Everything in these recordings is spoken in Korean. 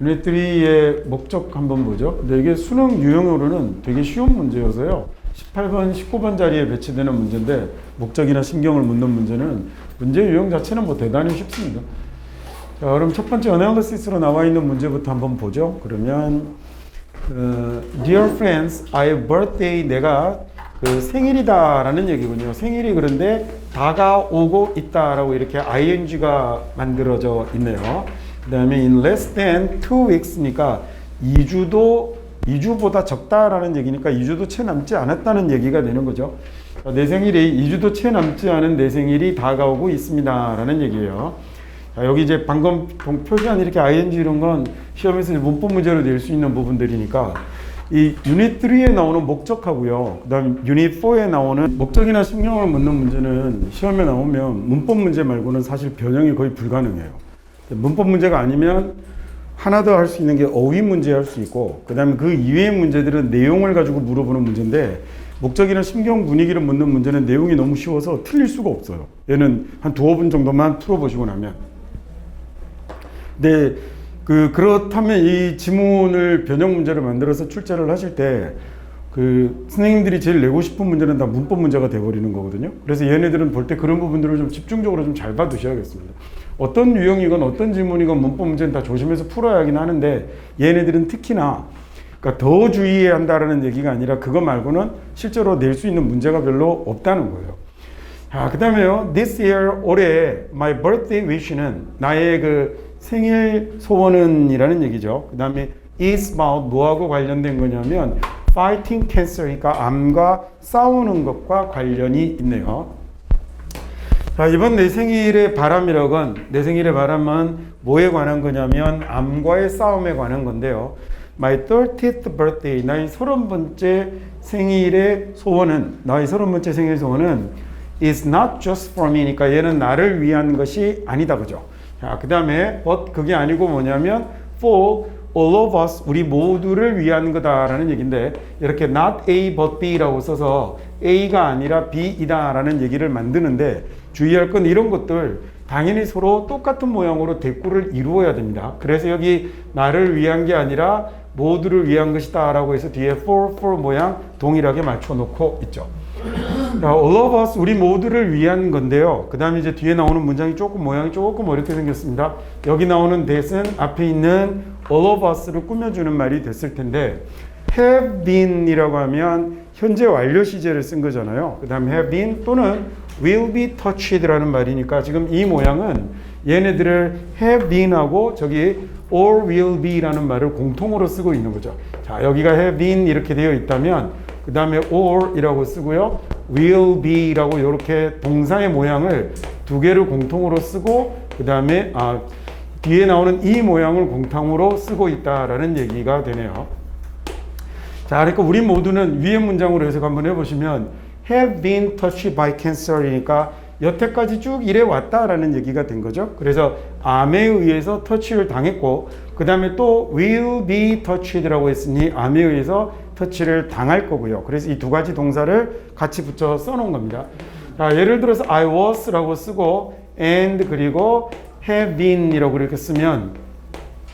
유닛 3의 목적 한번 보죠. 근데 이게 수능 유형으로는 되게 쉬운 문제여서요. 18번, 19번 자리에 배치되는 문제인데 목적이나 신경을 묻는 문제는 문제 유형 자체는 뭐 대단히 쉽습니다. 자, 그럼 첫 번째 어널리시스로 나와 있는 문제부터 한번 보죠. 그러면 Dear friends, I birthday 내가 그 생일이다 라는 얘기군요. 생일이 그런데 다가오고 있다 라고 이렇게 ing가 만들어져 있네요. 그 다음에 in less than 2 weeks니까 2주보다 적다라는 얘기니까 2주도 채 남지 않았다는 얘기가 되는 거죠. 내 생일이 2주도 채 남지 않은 내 생일이 다가오고 있습니다 라는 얘기예요. 자, 여기 이제 방금 표시한 이렇게 ing 이런 건 시험에서 문법 문제로 낼 수 있는 부분들이니까 이 유닛 3에 나오는 목적하고요. 그 다음 유닛 4에 나오는 목적이나 신경을 묻는 문제는 시험에 나오면 문법 문제 말고는 사실 변형이 거의 불가능해요. 문법 문제가 아니면 하나 더 할 수 있는 게 어휘 문제 할 수 있고, 그 다음에 그 이외의 문제들은 내용을 가지고 물어보는 문제인데, 목적이나 신경 분위기를 묻는 문제는 내용이 너무 쉬워서 틀릴 수가 없어요. 얘는 한 두어 분 정도만 풀어보시고 나면. 근데 그렇다면 이 지문을 변형 문제를 만들어서 출제를 하실 때 선생님들이 제일 내고 싶은 문제는 다 문법 문제가 돼버리는 거거든요. 그래서 얘네들은 볼 때 그런 부분들을 좀 집중적으로 좀 잘 봐두셔야겠습니다. 어떤 유형이건 어떤 지문이건 문법 문제는 다 조심해서 풀어야 하긴 하는데, 얘네들은 특히나 그러니까 더 주의해야 한다라는 얘기가 아니라 그거 말고는 실제로 낼 수 있는 문제가 별로 없다는 거예요. 그 다음에요. This year, 올해 my birthday wish는 나의 그 생일 소원은 이라는 얘기죠. 그 다음에 is about 뭐하고 관련된 거냐면 fighting cancer, 그러니까 암과 싸우는 것과 관련이 있네요. 자, 이번 내 생일의 바람이라건, 내 생일의 바람은 뭐에 관한 거냐면 암과의 싸움에 관한 건데요. My 30th birthday, 나의 30번째 생일의 소원은, 나의 30번째 생일 소원은 is not just for me, 그러니까 얘는 나를 위한 것이 아니다, 그죠? 자, 그 다음에 but 그게 아니고 뭐냐면 for all of us, 우리 모두를 위한 거다라는 얘기인데, 이렇게 not A but B라고 써서 A가 아니라 B이다 라는 얘기를 만드는데, 주의할 건 이런 것들 당연히 서로 똑같은 모양으로 대꾸를 이루어야 됩니다. 그래서 여기 나를 위한 게 아니라 모두를 위한 것이다 라고 해서 뒤에 for 모양 동일하게 맞춰 놓고 있죠. all of us, 우리 모두를 위한 건데요. 그 다음에 이제 뒤에 나오는 문장이 모양이 조금 어렵게 생겼습니다. 여기 나오는 that은 앞에 있는 all of us를 꾸며주는 말이 됐을 텐데, have been 이라고 하면 현재 완료 시제를 쓴 거잖아요. 그 다음에 have been 또는 will be touched 라는 말이니까 지금 이 모양은 얘네들을 have been 하고 저기 or will be 라는 말을 공통으로 쓰고 있는 거죠. 자, 여기가 have been 이렇게 되어 있다면 그 다음에 or 이라고 쓰고요. will be 이라고 이렇게 동사의 모양을 두 개를 공통으로 쓰고 그 다음에 뒤에 나오는 이 모양을 공통으로 쓰고 있다라는 얘기가 되네요. 자, 그러니까 우리 모두는 위의 문장으로 해석 한번 해보시면 have been touched by cancer이니까 여태까지 쭉 이래 왔다라는 얘기가 된 거죠. 그래서 암에 의해서 터치를 당했고 그 다음에 또 will be touched라고 했으니 암에 의해서 터치를 당할 거고요. 그래서 이 두 가지 동사를 같이 붙여 써놓은 겁니다. 자, 예를 들어서 I was라고 쓰고 and 그리고 have been 이라고 이렇게 쓰면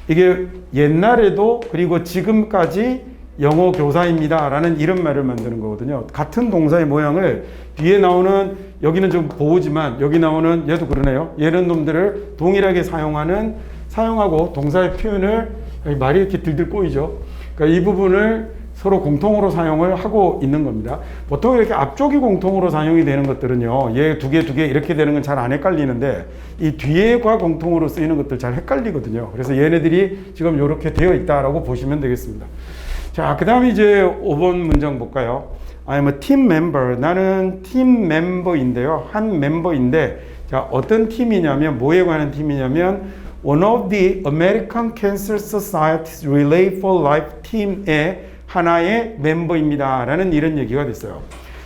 이게 옛날에도 그리고 지금까지 영어 교사입니다 라는 이런 말을 만드는 거거든요. 같은 동사의 모양을 뒤에 나오는, 여기는 좀 보호지만 여기 나오는 얘도 그러네요. 얘는 놈들을 동일하게 사용하고 동사의 표현을, 말이 이렇게 들들 꼬이죠. 그러니까 이 부분을 서로 공통으로 사용을 하고 있는 겁니다. 보통 이렇게 앞쪽이 공통으로 사용이 되는 것들은요, 얘 두 개 이렇게 되는 건 잘 안 헷갈리는데 이 뒤에과 공통으로 쓰이는 것들 잘 헷갈리거든요. 그래서 얘네들이 지금 이렇게 되어 있다라고 보시면 되겠습니다. 자, 그 다음에 이제 5번 문장 볼까요? I'm a team member. 나는 팀 멤버인데요. 한 멤버인데, 자, 어떤 팀이냐면, 뭐에 관한 팀이냐면, one of the American Cancer Society's Relay for Life 팀의 하나의 멤버입니다. 라는 이런 얘기가 됐어요.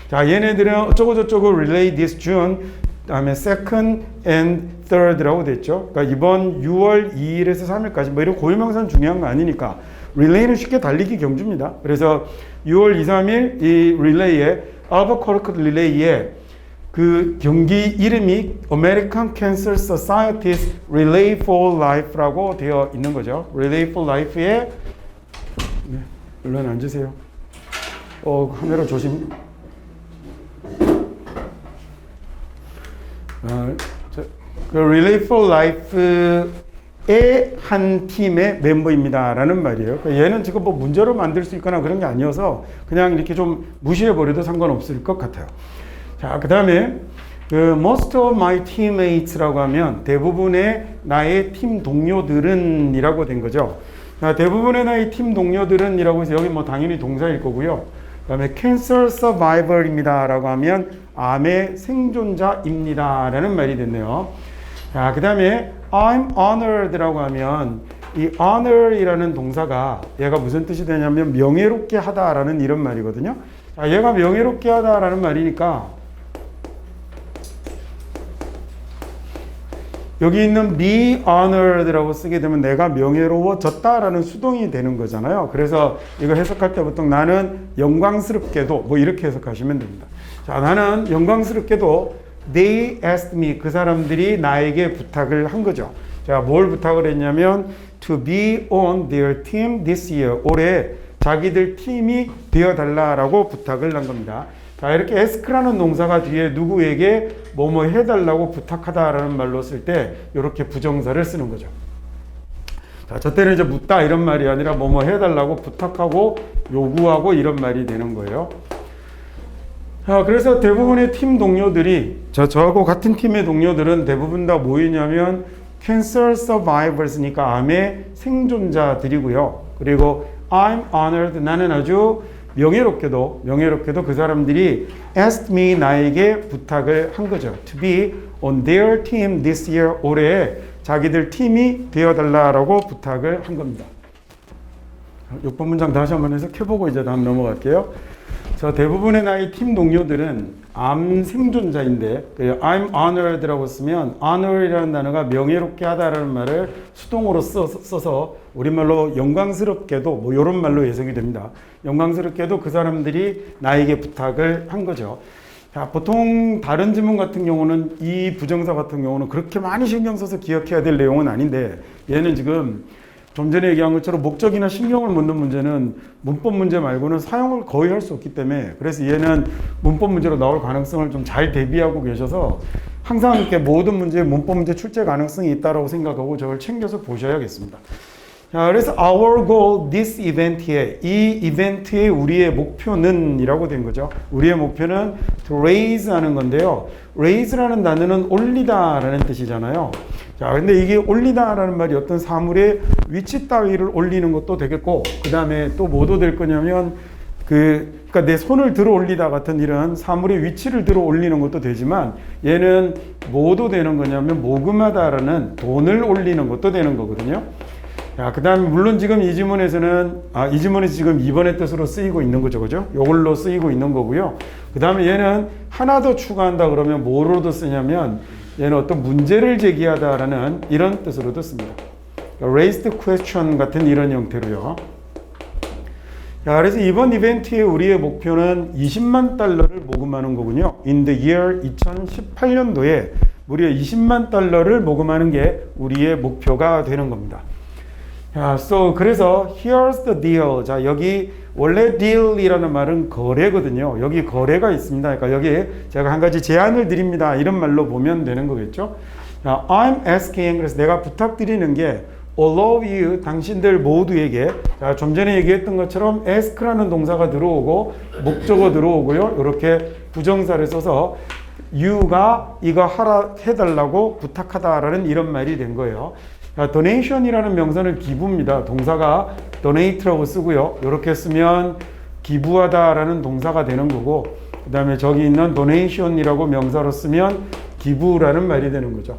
자, 얘네들은 어쩌고저쩌고 Relay this June, 다음에 second and third라고 됐죠. 그러니까 이번 6월 2일에서 3일까지, 뭐 이런 고유명사는 중요한 거 아니니까, 릴레이는 쉽게 달리기 경주입니다. 그래서 6월 2, 3일 이 릴레이에 알버커크 릴레이에 그 경기 이름이 American Cancer Society's Relay for Life라고 되어 있는 거죠. Relay for Life에 네, 얼른 앉으세요. 카메라 조심. 그 Relay for Life의 한 팀의 멤버입니다라는 말이에요. 얘는 지금 뭐 문제로 만들 수 있거나 그런 게 아니어서 그냥 이렇게 좀 무시해 버려도 상관없을 것 같아요. 자, 그 다음에 most of my teammates라고 하면 대부분의 나의 팀 동료들은 이라고 된 거죠. 자, 대부분의 나의 팀 동료들은 이라고 해서 여기 뭐 당연히 동사일 거고요. 그 다음에 cancer survivor입니다 라고 하면 암의 생존자입니다 라는 말이 됐네요. 자, 그 다음에 I'm honored 라고 하면 이 honor 이라는 동사가 얘가 무슨 뜻이 되냐면 명예롭게 하다 라는 이런 말이거든요. 자, 얘가 명예롭게 하다 라는 말이니까 여기 있는 be honored라고 쓰게 되면 내가 명예로워졌다라는 수동이 되는 거잖아요. 그래서 이거 해석할 때 보통 나는 영광스럽게도 뭐 이렇게 해석하시면 됩니다. 자, 나는 영광스럽게도 they asked me 그 사람들이 나에게 부탁을 한 거죠. 자, 뭘 부탁을 했냐면 to be on their team this year 올해 자기들 팀이 되어달라라고 부탁을 한 겁니다. 자, 이렇게 ask라는 동사가 뒤에 누구에게 뭐뭐 해달라고 부탁하다라는 말로 쓸 때 이렇게 부정사를 쓰는 거죠. 자, 저 때는 이제 묻다 이런 말이 아니라 뭐뭐 해달라고 부탁하고 요구하고 이런 말이 되는 거예요. 자, 그래서 대부분의 팀 동료들이 저하고 같은 팀의 동료들은 대부분 다 뭐이냐면 cancer survivors니까 암의 생존자들이고요. 그리고 I'm honored 나는 아주 명예롭게도 그 사람들이 asked me 나에게 부탁을 한 거죠. To be on their team this year 올해 자기들 팀이 되어달라고 부탁을 한 겁니다. 6번 문장 다시 한번 해석해보고 이제 다음 넘어갈게요. 자, 대부분의 나의 팀 동료들은 암 생존자인데 I'm honored라고 쓰면 honor이라는 단어가 명예롭게 하다라는 말을 수동으로 써서 우리말로 영광스럽게도 뭐 이런 말로 해석이 됩니다. 영광스럽게도 그 사람들이 나에게 부탁을 한 거죠. 자, 보통 다른 지문 같은 경우는 이 부정사 같은 경우는 그렇게 많이 신경 써서 기억해야 될 내용은 아닌데 얘는 지금 좀 전에 얘기한 것처럼 목적이나 신경을 묻는 문제는 문법 문제 말고는 사용을 거의 할 수 없기 때문에 그래서 얘는 문법 문제로 나올 가능성을 좀 잘 대비하고 계셔서 항상 이렇게 모든 문제에 문법 문제 출제 가능성이 있다고 생각하고 저걸 챙겨서 보셔야겠습니다. 자, 그래서 our goal this event에 이 이벤트의 우리의 목표는 이라고 된 거죠. 우리의 목표는 to raise 하는 건데요. raise라는 단어는 올리다 라는 뜻이잖아요. 자, 근데 이게 올리다 라는 말이 어떤 사물의 위치 따위를 올리는 것도 되겠고 그 다음에 또 뭐도 될 거냐면 그러니까 내 손을 들어 올리다 같은 이런 사물의 위치를 들어 올리는 것도 되지만 얘는 뭐도 되는 거냐면 모금하다라는 돈을 올리는 것도 되는 거거든요. 자, 그 다음에 물론 지금 이 지문에서는 이 지문에서 지금 2번의 뜻으로 쓰이고 있는 거죠, 그죠? 요걸로 쓰이고 있는 거고요. 그 다음에 얘는 하나 더 추가한다 그러면 뭐로도 쓰냐면 얘는 어떤 문제를 제기하다라는 이런 뜻으로도 씁니다. 그러니까 raised question 같은 이런 형태로요. 자, 그래서 이번 이벤트의 우리의 목표는 20만 달러를 모금하는 거군요. In the year 2018년도에 무려 20만 달러를 모금하는 게 우리의 목표가 되는 겁니다. 자, 그래서 here's the deal. 자, 여기 원래 deal이라는 말은 거래거든요. 여기 거래가 있습니다. 그러니까 여기 제가 한 가지 제안을 드립니다. 이런 말로 보면 되는 거겠죠. 자, I'm asking. 그래서 내가 부탁드리는 게 all of you, 당신들 모두에게. 자, 좀 전에 얘기했던 것처럼 ask라는 동사가 들어오고 목적어 들어오고요. 이렇게 부정사를 써서 you가 이거 해달라고 부탁하다라는 이런 말이 된 거예요. 자, donation이라는 명사는 기부입니다. 동사가 donate라고 쓰고요. 이렇게 쓰면 기부하다라는 동사가 되는 거고 그 다음에 저기 있는 donation이라고 명사로 쓰면 기부라는 말이 되는 거죠.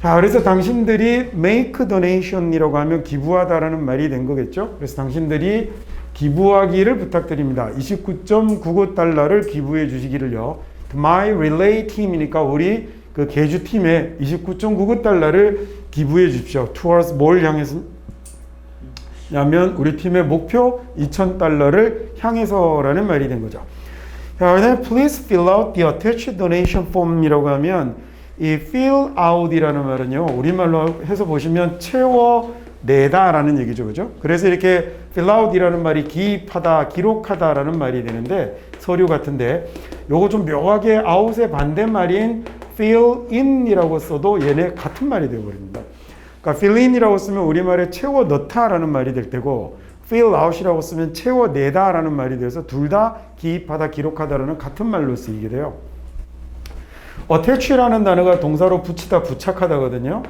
자, 그래서 당신들이 make donation이라고 하면 기부하다라는 말이 된 거겠죠. 그래서 당신들이 기부하기를 부탁드립니다. 29.99달러를 기부해 주시기를요. My relay team이니까 우리 그 개주팀에 29.99달러를 기부해 주십시오. towards 뭘 향해서? 냐면 우리 팀의 목표 2,000달러를 향해서라는 말이 된 거죠. 자, 그다음에 please fill out the attached donation form이라고 하면 이 fill out이라는 말은요, 우리말로 해서 보시면 채워내다라는 얘기죠, 그죠? 그래서 이렇게 fill out이라는 말이 기입하다, 기록하다라는 말이 되는데 서류 같은데 요거 좀 묘하게 out의 반대말인 fill in이라고 써도 얘네 같은 말이 되어버립니다. 그러니까 fill in이라고 쓰면 우리말에 채워 넣다라는 말이 될 테고 fill out이라고 쓰면 채워내다라는 말이 돼서 둘 다 기입하다, 기록하다라는 같은 말로 쓰이게 돼요. attach라는 단어가 동사로 붙이다, 부착하다거든요.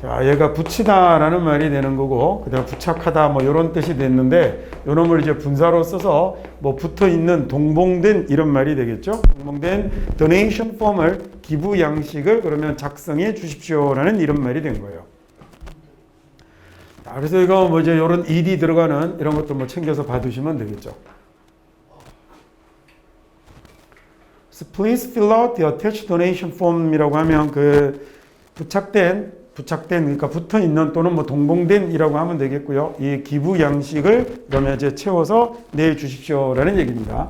자, 얘가 붙이다라는 말이 되는 거고, 그다음 부착하다 뭐 이런 뜻이 됐는데, 요 놈을 이제 분사로 써서 뭐 붙어 있는 동봉된 이런 말이 되겠죠. 동봉된 donation form을 기부 양식을 그러면 작성해 주십시오라는 이런 말이 된 거예요. 자, 그래서 이거 뭐 이제 이런 ed 들어가는 이런 것도 뭐 챙겨서 받으시면 되겠죠. Please fill out the attached donation form이라고 하면 그 부착된 그러니까 붙어 있는 또는 뭐 동봉된이라고 하면 되겠고요. 이 기부 양식을 그러면 이제 채워서 내 주십시오라는 얘기입니다.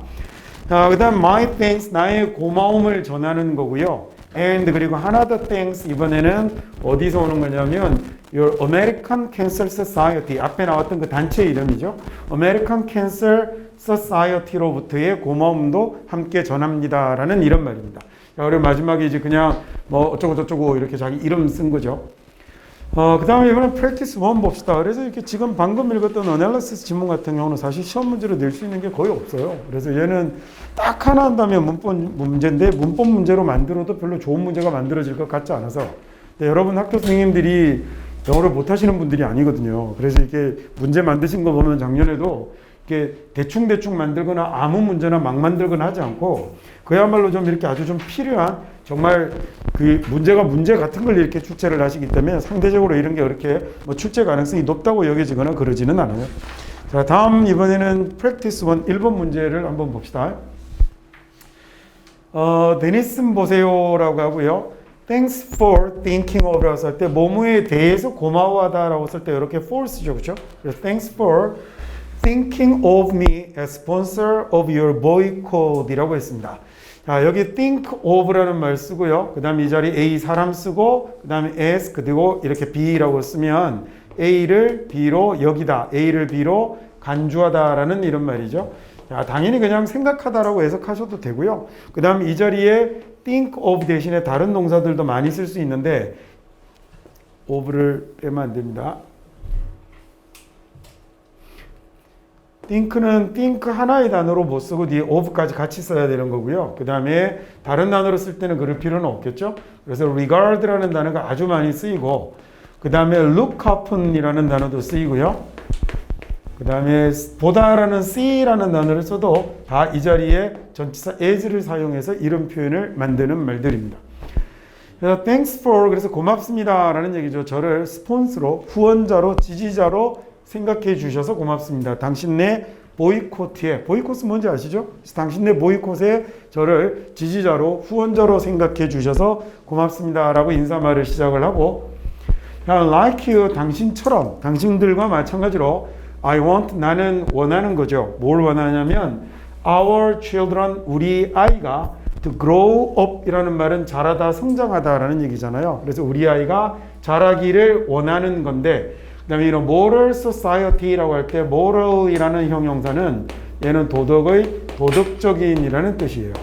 그다음 my thanks 나의 고마움을 전하는 거고요. and 그리고 another thanks 이번에는 어디서 오는 거냐면 Your American Cancer Society 앞에 나왔던 그 단체 이름이죠. American Cancer Society로부터의 고마움도 함께 전합니다라는 이런 말입니다. 자, 그리고 마지막에 이제 그냥 뭐 어쩌고 저쩌고 이렇게 자기 이름 쓴 거죠. 그 다음에 이번엔 practice 1 봅시다. 그래서 이렇게 지금 방금 읽었던 analysis 지문 같은 경우는 사실 시험 문제로 낼 수 있는 게 거의 없어요. 그래서 얘는 딱 하나 한다면 문법 문제인데 문법 문제로 만들어도 별로 좋은 문제가 만들어질 것 같지 않아서 여러분 학교 선생님들이 영어를 못하시는 분들이 아니거든요. 그래서 이렇게 문제 만드신 거 보면 작년에도 이렇게 대충 만들거나 아무 문제나 막 만들거나 하지 않고 그야말로 좀 이렇게 아주 좀 필요한 정말 그 문제가 문제 같은 걸 이렇게 출제를 하시기 때문에 상대적으로 이런 게 그렇게 뭐 출제 가능성이 높다고 여겨지거나 그러지는 않아요. 자, 다음 이번에는 practice 1 1번 문제를 한번 봅시다. 데니슨 보세요라고 하고요. Thanks for thinking of라고 할 때 뭐뭐에 대해서 고마워하다라고 쓸 때 이렇게 for 쓰죠, 그렇죠? 그래서 Thanks for thinking of me as sponsor of your boycott이라고 했습니다. 자, 여기 think of라는 말 쓰고요. 그 다음에 이 자리 A 사람 쓰고 그 다음에 as 그리고 이렇게 B라고 쓰면 A를 B로 여기다, A를 B로 간주하다라는 이런 말이죠. 자, 당연히 그냥 생각하다라고 해석하셔도 되고요. 그 다음 이 자리에 think of 대신에 다른 동사들도 많이 쓸 수 있는데 of를 빼면 안 됩니다. think는 think 하나의 단어로 못 쓰고 뒤에 of까지 같이 써야 되는 거고요. 그 다음에 다른 단어로 쓸 때는 그럴 필요는 없겠죠. 그래서 regard라는 단어가 아주 많이 쓰이고 그 다음에 look up이라는 단어도 쓰이고요. 그 다음에 보다라는 see라는 단어를 써도 다 이 자리에 전치사 as를 사용해서 이런 표현을 만드는 말들입니다. 그래서 thanks for 그래서 고맙습니다 라는 얘기죠. 저를 스폰서로 후원자로 지지자로 생각해 주셔서 고맙습니다. 당신네 보이콧에 보이콧은 뭔지 아시죠? 당신네 보이콧에 저를 지지자로 후원자로 생각해 주셔서 고맙습니다 라고 인사말을 시작을 하고 like you 당신처럼 당신들과 마찬가지로 I want 나는 원하는 거죠. 뭘 원하냐면 our children 우리 아이가 to grow up 이라는 말은 자라다 성장하다 라는 얘기잖아요. 그래서 우리 아이가 자라기를 원하는 건데 그 다음에 이런 moral society라고 할 때 moral이라는 형용사는 얘는 도덕의 도덕적인이라는 뜻이에요.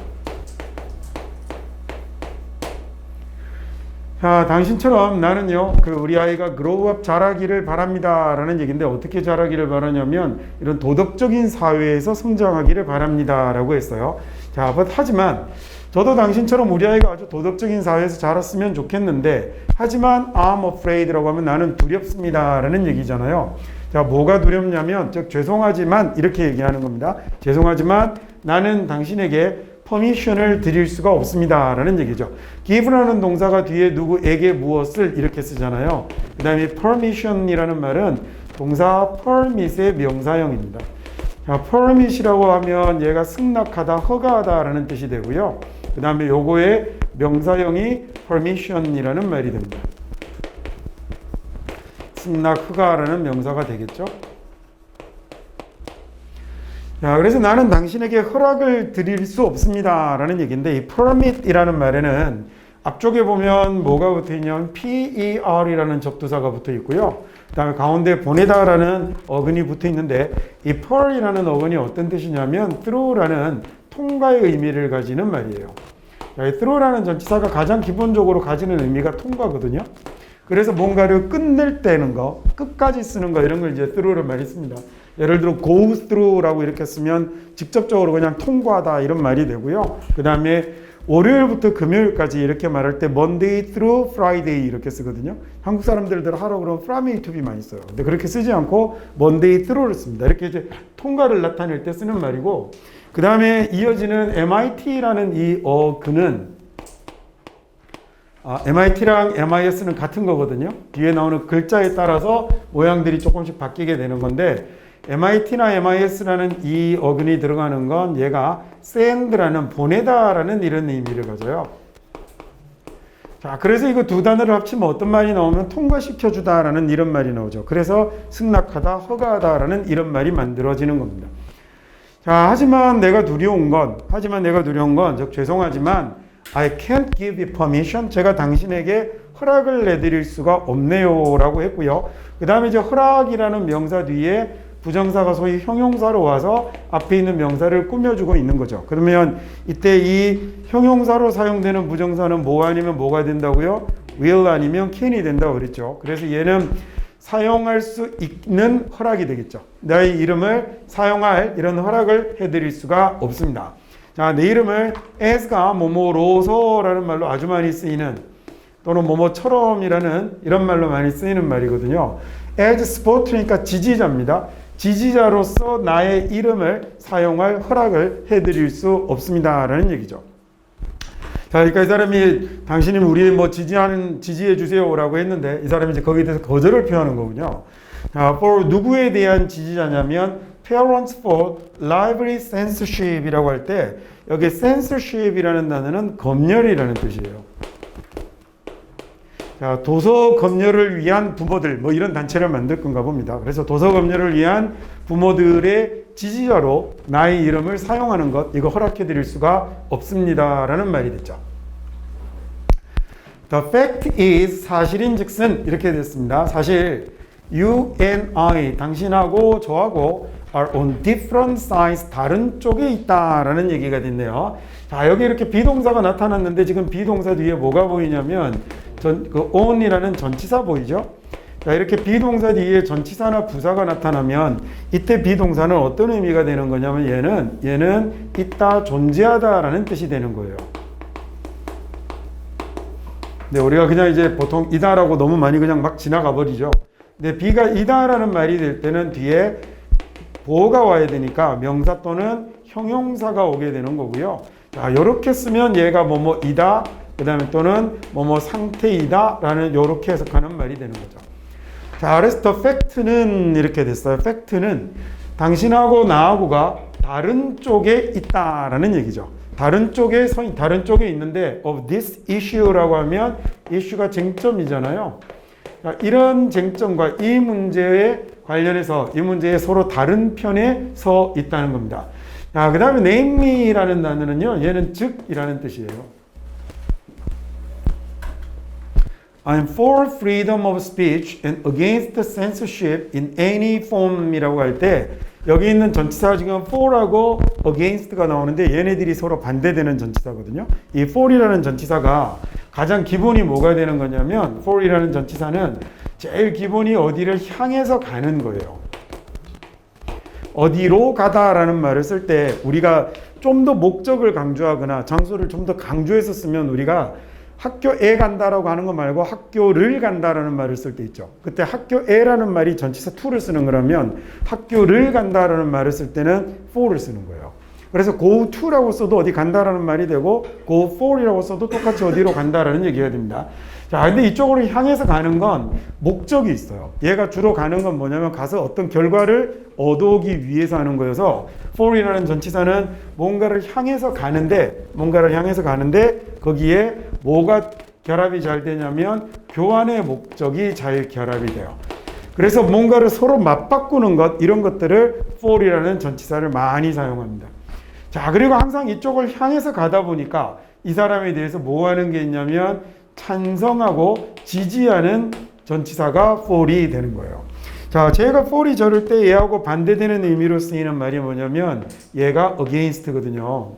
자, 당신처럼 나는요, 우리 아이가 grow up 자라기를 바랍니다 라는 얘기인데 어떻게 자라기를 바라냐면 이런 도덕적인 사회에서 성장하기를 바랍니다 라고 했어요. 자, 하지만 저도 당신처럼 우리 아이가 아주 도덕적인 사회에서 자랐으면 좋겠는데 하지만 I'm afraid라고 하면 나는 두렵습니다 라는 얘기잖아요. 자, 뭐가 두렵냐면 즉 죄송하지만 이렇게 얘기하는 겁니다. 죄송하지만 나는 당신에게 퍼미션을 드릴 수가 없습니다 라는 얘기죠. give라는 동사가 뒤에 누구에게 무엇을 이렇게 쓰잖아요. 그 다음에 permission이라는 말은 동사 permit의 명사형입니다. 자, permit이라고 하면 얘가 승낙하다, 허가하다 라는 뜻이 되고요. 그 다음에 요거의 명사형이 permission이라는 말이 됩니다. 승낙, 허가라는 명사가 되겠죠. 자, 그래서 나는 당신에게 허락을 드릴 수 없습니다 라는 얘기인데, 이 permit이라는 말에는 앞쪽에 보면 뭐가 붙어 있냐면 PER이라는 접두사가 붙어 있고요. 그 다음에 가운데 보내다라는 어근이 붙어 있는데, 이 per이라는 어근이 어떤 뜻이냐면 through라는 통과의 의미를 가지는 말이에요. 이 through라는 전치사가 가장 기본적으로 가지는 의미가 통과거든요. 그래서 뭔가를 끝낼 때는 거, 끝까지 쓰는 거, 이런 걸 이제 through를 많이 씁니다. 예를 들어 go through라고 이렇게 쓰면 직접적으로 그냥 통과하다 이런 말이 되고요. 그 다음에 월요일부터 금요일까지 이렇게 말할 때 Monday through Friday 이렇게 쓰거든요. 한국 사람들들 하라고 그러면 from A to B 많이 써요. 근데 그렇게 쓰지 않고 Monday through를 씁니다. 이렇게 이제 통과를 나타낼 때 쓰는 말이고, 그 다음에 이어지는 MIT라는 이 어근은 MIT랑 MIS는 같은 거거든요. 뒤에 나오는 글자에 따라서 모양들이 조금씩 바뀌게 되는 건데, MIT나 MIS라는 이 어근이 들어가는 건 얘가 send라는 보내다라는 이런 의미를 가져요. 자, 그래서 이거 두 단어를 합치면 어떤 말이 나오면 통과시켜주다라는 이런 말이 나오죠. 그래서 승낙하다, 허가하다라는 이런 말이 만들어지는 겁니다. 자, 하지만 내가 두려운 건, 즉 죄송하지만 I can't give you permission. 제가 당신에게 허락을 내드릴 수가 없네요 라고 했고요. 그 다음에 이제 허락이라는 명사 뒤에 부정사가 소위 형용사로 와서 앞에 있는 명사를 꾸며주고 있는 거죠. 그러면 이때 이 형용사로 사용되는 부정사는 뭐 아니면 뭐가 된다고요? will 아니면 can이 된다고 그랬죠. 그래서 얘는 사용할 수 있는 허락이 되겠죠. 나의 이름을 사용할 이런 허락을 해드릴 수가 없습니다. 자, 내 이름을 as가 뭐뭐로서라는 말로 아주 많이 쓰이는, 또는 뭐뭐처럼이라는 이런 말로 많이 쓰이는 말이거든요. as support니까 지지자입니다. 지지자로서 나의 이름을 사용할 허락을 해드릴 수 없습니다라는 얘기죠. 자, 그러니까 이 사람이 당신이 우리 뭐 지지해 주세요라고 했는데, 이 사람이 이제 거기에 대해서 거절을 표하는 거군요. 자, for 누구에 대한 지지자냐면 parents for lively censorship이라고 할 때, 여기 censorship이라는 단어는 검열이라는 뜻이에요. 자, 도서 검열을 위한 부모들, 뭐 이런 단체를 만들 건가 봅니다. 그래서 도서 검열을 위한 부모들의 지지자로 나의 이름을 사용하는 것, 이거 허락해 드릴 수가 없습니다라는 말이 됐죠. The fact is, 사실인즉슨 이렇게 됐습니다. 사실 you and I, 당신하고 저하고 are on different sides, 다른 쪽에 있다라는 얘기가 됐네요. 자, 여기 이렇게 비동사가 나타났는데 지금 비동사 뒤에 뭐가 보이냐면 on이라는 전치사 보이죠? 자, 이렇게 비동사 뒤에 전치사나 부사가 나타나면 이때 비동사는 어떤 의미가 되는 거냐면 얘는 있다, 존재하다라는 뜻이 되는 거예요. 네, 우리가 그냥 이제 보통 이다라고 너무 많이 그냥 막 지나가 버리죠. 근데 비가 이다라는 말이 될 때는 뒤에 보어가 와야 되니까 명사 또는 형용사가 오게 되는 거고요. 자, 이렇게 쓰면 얘가 뭐뭐이다, 그 다음에 또는 뭐뭐 상태이다 라는 이렇게 해석하는 말이 되는 거죠. 자, 그래서 the fact는 이렇게 됐어요. fact는 당신하고 나하고가 다른 쪽에 있다라는 얘기죠. 다른 쪽에 있는데 of this issue라고 하면 issue가 쟁점이잖아요. 자, 이런 쟁점과 이 문제에 관련해서 이 문제에 서로 다른 편에 서 있다는 겁니다. 자, 그 다음에 name라는 단어는요, 얘는 즉이라는 뜻이에요. I'm for freedom of speech and against censorship in any form이라고 할 때 여기 있는 전치사가 지금 for하고 against가 나오는데 얘네들이 서로 반대되는 전치사거든요. 이 for이라는 전치사가 가장 기본이 뭐가 되는 거냐면 for이라는 전치사는 제일 기본이 어디를 향해서 가는 거예요. 어디로 가다라는 말을 쓸 때 우리가 좀 더 목적을 강조하거나 장소를 좀 더 강조해서 쓰면 우리가 학교에 간다라고 하는 거 말고 학교를 간다라는 말을 쓸 때 있죠. 그때 학교에라는 말이 전치사 to를 쓰는 거라면 학교를 간다라는 말을 쓸 때는 for를 쓰는 거예요. 그래서 go to라고 써도 어디 간다라는 말이 되고 go for이라고 써도 똑같이 어디로 간다라는 얘기가 됩니다. 자, 근데 이쪽으로 향해서 가는 건 목적이 있어요. 얘가 주로 가는 건 뭐냐면 가서 어떤 결과를 얻어오기 위해서 하는 거여서 for이라는 전치사는 뭔가를 향해서 가는데 거기에 뭐가 결합이 잘 되냐면 교환의 목적이 잘 결합이 돼요. 그래서 뭔가를 서로 맞바꾸는 것, 이런 것들을 for이라는 전치사를 많이 사용합니다. 자, 그리고 항상 이쪽을 향해서 가다 보니까 이 사람에 대해서 뭐 하는 게 있냐면 찬성하고 지지하는 전치사가 for이 되는 거예요. 자, 제가 for이 저럴 때 얘하고 반대되는 의미로 쓰이는 말이 뭐냐면 얘가 against거든요.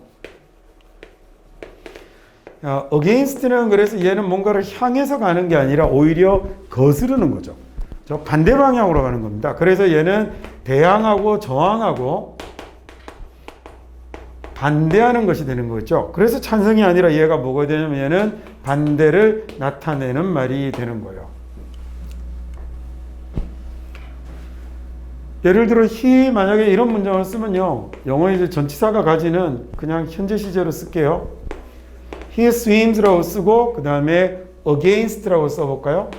against는 그래서 얘는 뭔가를 향해서 가는 게 아니라 오히려 거스르는 거죠. 저 반대 방향으로 가는 겁니다. 그래서 얘는 대항하고 저항하고 반대하는 것이 되는 거죠. 그래서 찬성이 아니라 얘가 뭐가 되냐면 얘는 반대를 나타내는 말이 되는 거예요. 예를 들어 he 만약에 이런 문장을 쓰면요. 영어에 이제 전치사가 가지는 그냥 현재 시제로 쓸게요. he swims라고 쓰고 그 다음에 against라고 써볼까요?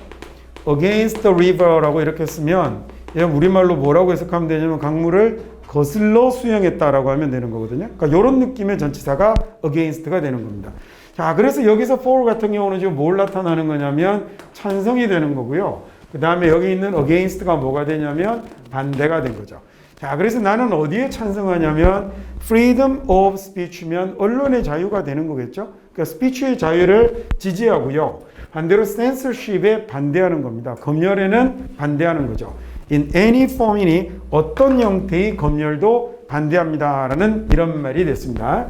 against the river라고 이렇게 쓰면 얘 우리말로 뭐라고 해석하면 되냐면 강물을 거슬러 수영했다라고 하면 되는 거거든요. 그러니까 이런 느낌의 전치사가 against가 되는 겁니다. 자, 그래서 여기서 for 같은 경우는 지금 뭘 나타나는 거냐면 찬성이 되는 거고요. 그 다음에 여기 있는 against가 뭐가 되냐면 반대가 된 거죠. 자, 그래서 나는 어디에 찬성하냐면 freedom of speech면 언론의 자유가 되는 거겠죠. 그러니까 스피치의 자유를 지지하고요. 반대로 censorship에 반대하는 겁니다. 검열에는 반대하는 거죠. in any form이니 어떤 형태의 검열도 반대합니다라는 이런 말이 됐습니다.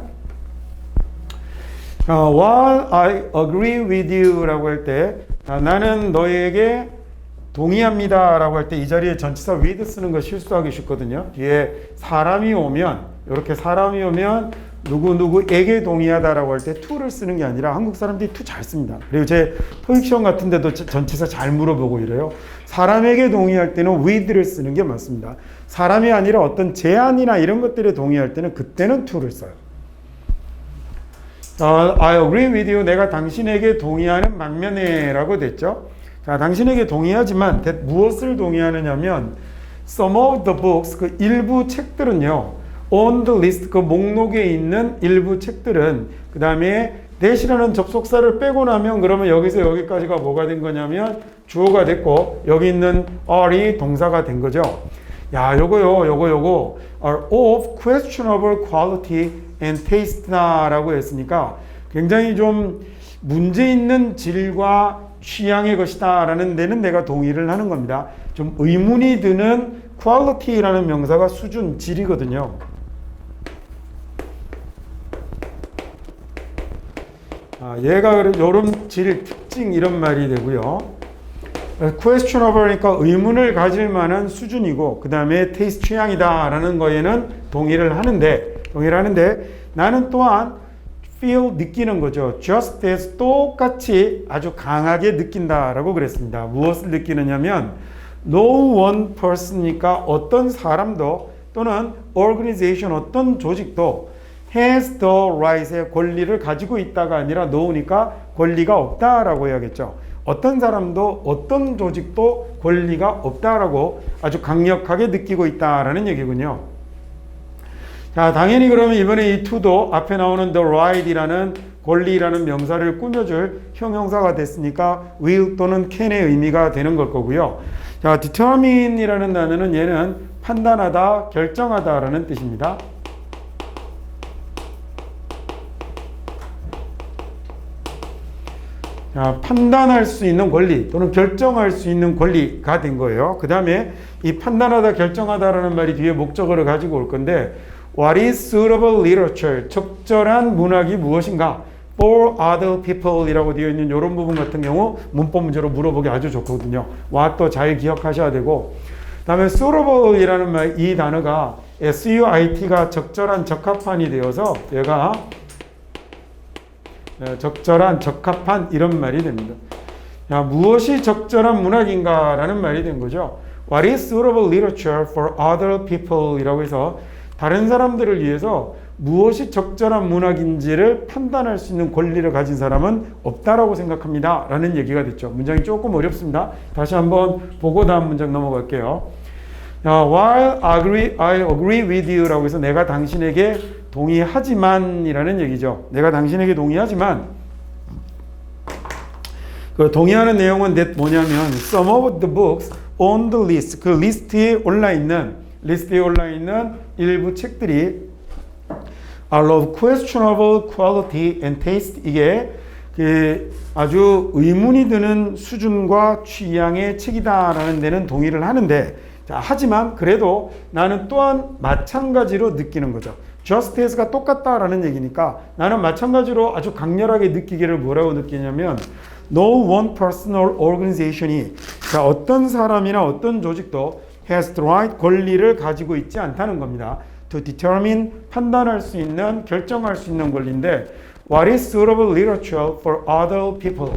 While I agree with you라고 할 때 나는 너에게 동의합니다 라고 할 때 이 자리에 전치사 with 쓰는 거 실수하기 쉽거든요. 뒤에 사람이 오면 이렇게 사람이 오면 누구누구에게 동의하다라고 할 때 to를 쓰는 게 아니라 한국 사람들이 to 잘 씁니다. 그리고 제 토익 시험 같은 데도 전치사 잘 물어보고 이래요. 사람에게 동의할 때는 with를 쓰는 게 맞습니다. 사람이 아니라 어떤 제안이나 이런 것들에 동의할 때는 그때는 to를 써요. I agree with you. 내가 당신에게 동의하는 반면에 라고 됐죠. 자, 당신에게 동의하지만 무엇을 동의하느냐면 some of the books, 그 일부 책들은요. on the list, 그 목록에 있는 일부 책들은 그 다음에 that이라는 접속사를 빼고 나면 그러면 여기서 여기까지가 뭐가 된 거냐면 주어가 됐고 여기 있는 are이 동사가 된 거죠. 야, 요거 are of questionable quality and taste나라고 했으니까 굉장히 좀 문제 있는 질과 취향의 것이다 라는 데는 내가 동의를 하는 겁니다. 좀 의문이 드는 quality라는 명사가 수준, 질이거든요. 얘가 이런 질, 특징 이런 말이 되고요. questionable니까 의문을 가질 만한 수준이고 그 다음에 taste 취향이다 라는 거에는 동의를 하는데 나는 또한 feel 느끼는 거죠. just as 똑같이 아주 강하게 느낀다라고 그랬습니다. 무엇을 느끼느냐면 no one person이니까 어떤 사람도 또는 organization 어떤 조직도 has the right의 권리를 가지고 있다가 아니라 no니까 권리가 없다라고 해야겠죠. 어떤 사람도 어떤 조직도 권리가 없다라고 아주 강력하게 느끼고 있다라는 얘기군요. 자, 당연히 그러면 이번에 이 to도 앞에 나오는 the right이라는 권리라는 명사를 꾸며줄 형용사가 됐으니까 will 또는 can의 의미가 되는 걸 거고요. 자, determine이라는 단어는 얘는 판단하다, 결정하다라는 뜻입니다. 자, 판단할 수 있는 권리 또는 결정할 수 있는 권리가 된 거예요. 그 다음에 이 판단하다, 결정하다라는 말이 뒤에 목적어를 가지고 올 건데 What is suitable literature? 적절한 문학이 무엇인가? For other people 이라고 되어 있는 이런 부분 같은 경우 문법 문제로 물어보기 아주 좋거든요. what도 잘 기억하셔야 되고 그 다음에 suitable 이라는 말, 이 단어가 SUIT가 적절한, 적합한이 되어서 얘가 적절한, 적합한 이런 말이 됩니다. 야, 무엇이 적절한 문학인가 라는 말이 된 거죠. What is suitable literature for other people 이라고 해서 다른 사람들을 위해서 무엇이 적절한 문학인지를 판단할 수 있는 권리를 가진 사람은 없다라고 생각합니다 라는 얘기가 됐죠. 문장이 조금 어렵습니다. 다시 한번 보고 다음 문장 넘어갈게요. While I agree with you 라고 해서 내가 당신에게 동의하지만 이라는 얘기죠. 내가 당신에게 동의하지만 그 동의하는 내용은 뭐냐면 some of the books on the list, 그 리스트에 올라 있는 일부 책들이 are of questionable quality and taste. 이게 그 아주 의문이 드는 수준과 취향의 책이다라는 데는 동의를 하는데, 자, 하지만 그래도 나는 또한 마찬가지로 느끼는 거죠. just as가 똑같다라는 얘기니까 나는 마찬가지로 아주 강렬하게 느끼기를 뭐라고 느끼냐면 no one person or organization이, 자, 어떤 사람이나 어떤 조직도 has the right, 권리를 가지고 있지 않다는 겁니다. to determine, 판단할 수 있는, 결정할 수 있는 권리인데 what is suitable literature for other people,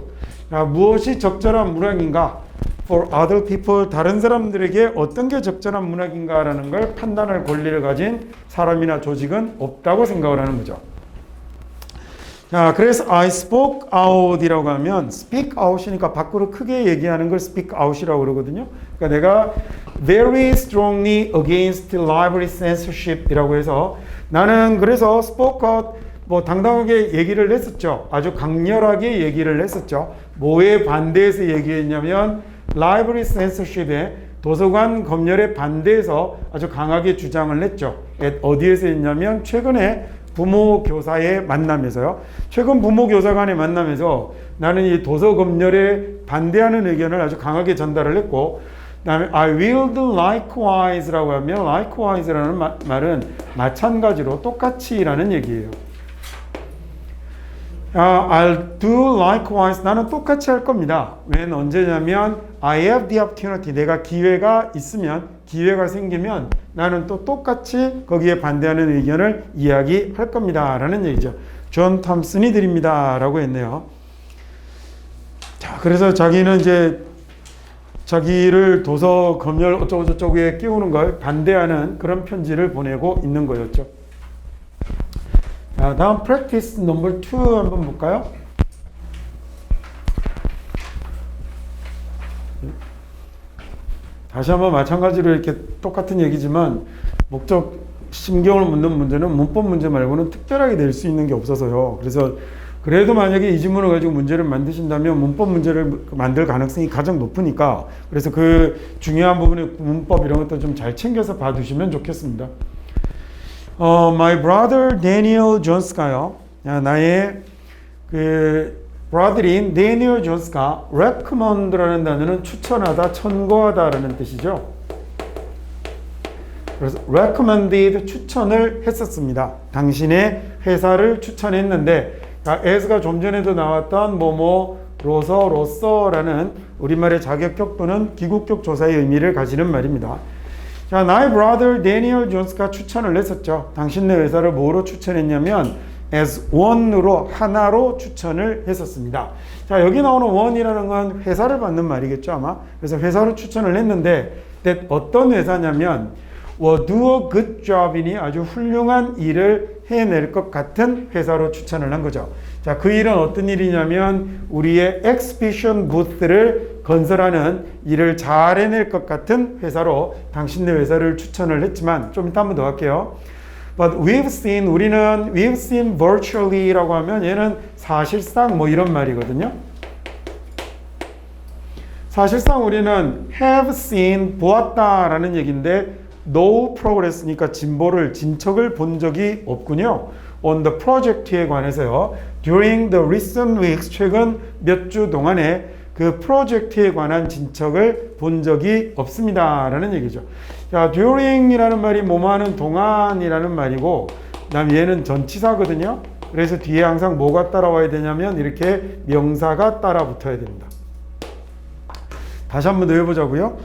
자, 무엇이 적절한 문학인가 for other people, 다른 사람들에게 어떤 게 적절한 문학인가라는 걸 판단할 권리를 가진 사람이나 조직은 없다고 생각을 하는 거죠. 자, 그래서 I spoke out이라고 하면 speak out이니까 밖으로 크게 얘기하는 걸 speak out이라고 그러거든요. 그러니까 내가 very strongly against library censorship이라고 해서 나는 그래서 spoke out, 뭐 당당하게 얘기를 했었죠. 아주 강렬하게 얘기를 했었죠. 뭐에 반대해서 얘기했냐면 library censorship에, 도서관 검열에 반대해서 아주 강하게 주장을 했죠. 어디에서 했냐면 최근에 부모 교사의 만남에서요. 최근 부모 교사 간의 만남에서 나는 이 도서 검열에 반대하는 의견을 아주 강하게 전달을 했고, 그다음에 I will do likewise라고 하면 likewise라는 말은 마찬가지로 똑같이라는 얘기예요. I'll do likewise, 나는 똑같이 할 겁니다. when, 언제냐면 I have the opportunity, 내가 기회가 있으면, 기회가 생기면 나는 또 똑같이 거기에 반대하는 의견을 이야기할 겁니다 라는 얘기죠. 존 탐슨이 드립니다 라고 했네요. 자, 그래서 자기는 이제 자기를 도서 검열 어쩌고 저쩌고에 끼우는 걸 반대하는 그런 편지를 보내고 있는 거였죠. 자, 다음 practice number 2 한번 볼까요? 다시 한번 마찬가지로 이렇게 똑같은 얘기지만 목적 심경을 묻는 문제는 문법 문제 말고는 특별하게 낼 수 있는 게 없어서요. 그래서 그래도 만약에 이 지문을 가지고 문제를 만드신다면 문법 문제를 만들 가능성이 가장 높으니까, 그래서 그 중요한 부분의 문법 이런 것도 좀 잘 챙겨서 봐두시면 좋겠습니다. My brother Daniel Jones가요. 나의 그 brother인 Daniel Jones가 recommend라는 단어는 추천하다, 천거하다라는 뜻이죠. 그래서 recommended, 추천을 했었습니다. 당신의 회사를 추천했는데, as가 좀 전에도 나왔던 로서라는 우리말의 자격격 또는 기국격 조사의 의미를 가지는 말입니다. 자, 나의 brother Daniel Jones가 추천을 했었죠. 당신네 회사를 뭐로 추천했냐면 as one으로, 하나로 추천을 했었습니다. 자, 여기 나오는 one이라는 건 회사를 받는 말이겠죠 아마. 그래서 회사로 추천을 했는데 어떤 회사냐면 do a good job이니 아주 훌륭한 일을 해낼 것 같은 회사로 추천을 한 거죠. 자, 그 일은 어떤 일이냐면 우리의 엑스피션 부스를 건설하는 일을 잘 해낼 것 같은 회사로 당신네 회사를 추천을 했지만, 좀 이따 한번 더 할게요. But we've seen virtually라고 하면 얘는 사실상 뭐 이런 말이거든요. 사실상 우리는 have seen, 보았다라는 얘기인데 no progress니까 진척을 본 적이 없군요. on the project에 관해서요. during the recent weeks, 최근 몇 주 동안에 그 프로젝트에 관한 진척을 본 적이 없습니다 라는 얘기죠. 자, during이라는 말이 뭐뭐하는 동안이라는 말이고, 그 다음에 얘는 전치사거든요. 그래서 뒤에 항상 뭐가 따라와야 되냐면 이렇게 명사가 따라 붙어야 됩니다. 다시 한번 더 해보자고요.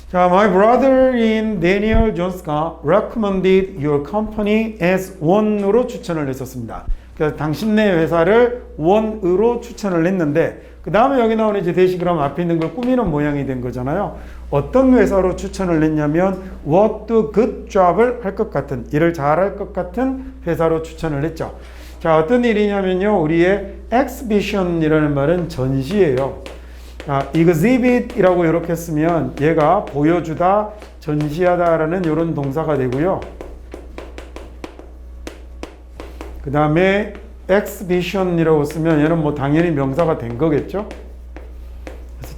자, my brother-in Daniel Jones가 recommended your company as one으로 추천을 했었습니다. 그래서 당신네 회사를 one으로 추천을 했는데, 그 다음에 여기 나오는 이제 대시 그럼 앞에 있는 걸 꾸미는 모양이 된 거잖아요. 어떤 회사로 추천을 했냐면 what do good job을 할 것 같은, 일을 잘할 것 같은 회사로 추천을 했죠. 자, 어떤 일이냐면요, 우리의 exhibition이라는 말은 전시예요. 자, exhibit이라고 이렇게 쓰면 얘가 보여주다, 전시하다라는 이런 동사가 되고요. 그 다음에 exhibition이라고 쓰면 얘는 뭐 당연히 명사가 된 거겠죠. 그래서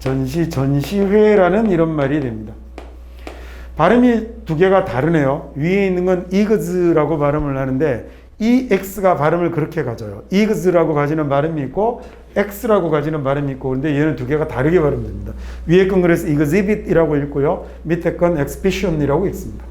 전시회라는 이런 말이 됩니다. 발음이 두 개가 다르네요. 위에 있는 건 이그즈라고 발음을 하는데 EX가 발음을 그렇게 가져요. 이그즈라고 가지는 발음이 있고 X라고 가지는 발음이 있고, 근데 얘는 두 개가 다르게 발음됩니다. 위에 건 그래서 exhibit이라고 읽고요. 밑에 건 exhibition이라고 읽습니다.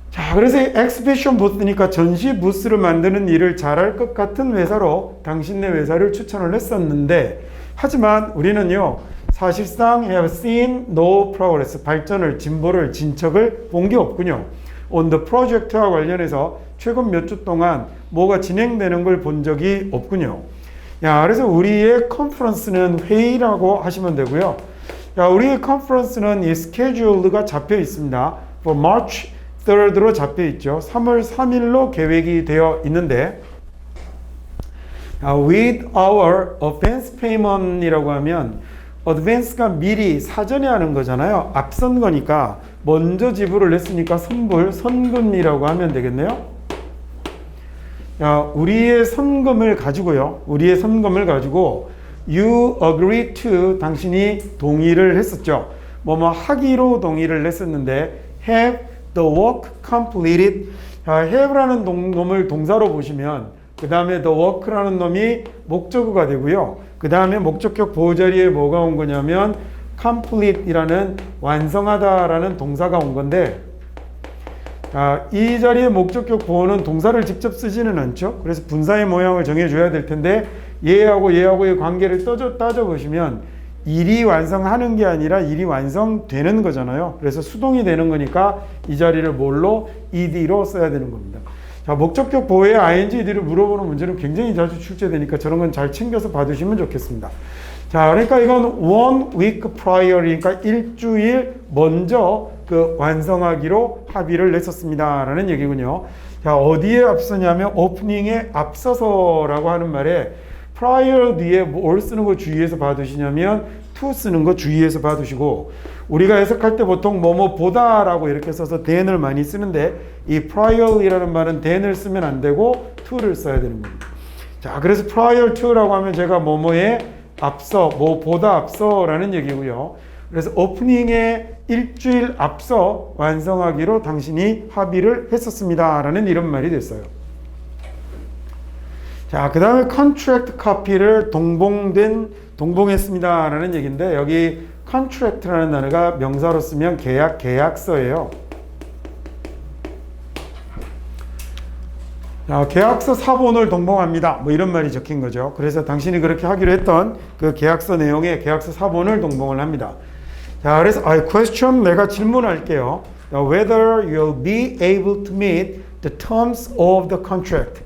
자, 그래서 exhibition 부스니까 전시 부스를 만드는 일을 잘할 것 같은 회사로 당신네 회사를 추천을 했었는데, 하지만 우리는요, 사실상 have seen no progress, 발전을, 진보를, 진척을 본 게 없군요. on the project와 관련해서 최근 몇 주 동안 뭐가 진행되는 걸 본 적이 없군요. 야, 그래서 우리의 컨퍼런스는 회의라고 하시면 되고요. 야, 우리의 컨퍼런스는 이 스케줄가 잡혀 있습니다. for March 3rd로 잡혀 있죠. 3월 3일로 계획이 되어 있는데, with our advance payment이라고 하면 advance가 미리 사전에 하는 거잖아요. 앞선 거니까 먼저 지불을 했으니까 선금이라고 하면 되겠네요. 야, 우리의 선금을 가지고요. 우리의 선금을 가지고 you agree to, 당신이 동의를 했었죠. 뭐뭐 하기로 동의를 했었는데 have the work completed. have라는 놈을 동사로 보시면 그 다음에 the work라는 놈이 목적어가 되고요. 그 다음에 목적격 보호자리에 뭐가 온 거냐면 complete이라는 완성하다라는 동사가 온 건데, 이 자리에 목적격 보호는 동사를 직접 쓰지는 않죠. 그래서 분사의 모양을 정해줘야 될 텐데 얘하고 얘하고의 관계를 따져보시면 일이 완성하는 게 아니라 일이 완성되는 거잖아요. 그래서 수동이 되는 거니까 이 자리를 뭘로? ed로 써야 되는 겁니다. 자, 목적격 보호에 ingd를 물어보는 문제는 굉장히 자주 출제되니까 저런 건 잘 챙겨서 봐두시면 좋겠습니다. 자, 그러니까 이건 1 week prior이니까 일주일 먼저 완성하기로 합의를 냈었습니다 라는 얘기군요. 자, 어디에 앞서냐면 오프닝에 앞서서라고 하는 말에 prior 뒤에 뭘 쓰는 거 주의해서 봐두시냐면 to 쓰는 거 주의해서 봐두시고, 우리가 해석할 때 보통 뭐뭐 보다라고 이렇게 써서 than을 많이 쓰는데 이 prior이라는 말은 than을 쓰면 안 되고 to를 써야 되는 겁니다. 자, 그래서 prior to라고 하면 제가 뭐뭐에 앞서, 뭐 보다 앞서라는 얘기고요. 그래서 오프닝에 일주일 앞서 완성하기로 당신이 합의를 했었습니다 라는 이런 말이 됐어요. 자, 그 다음에 contract copy를 동봉했습니다 라는 얘기인데, 여기 contract라는 단어가 명사로 쓰면 계약서예요. 자, 계약서 사본을 동봉합니다. 뭐 이런 말이 적힌 거죠. 그래서 당신이 그렇게 하기로 했던 그 계약서 내용에 계약서 사본을 동봉을 합니다. 자, 그래서 question, 내가 질문할게요. Whether you'll be able to meet the terms of the contract.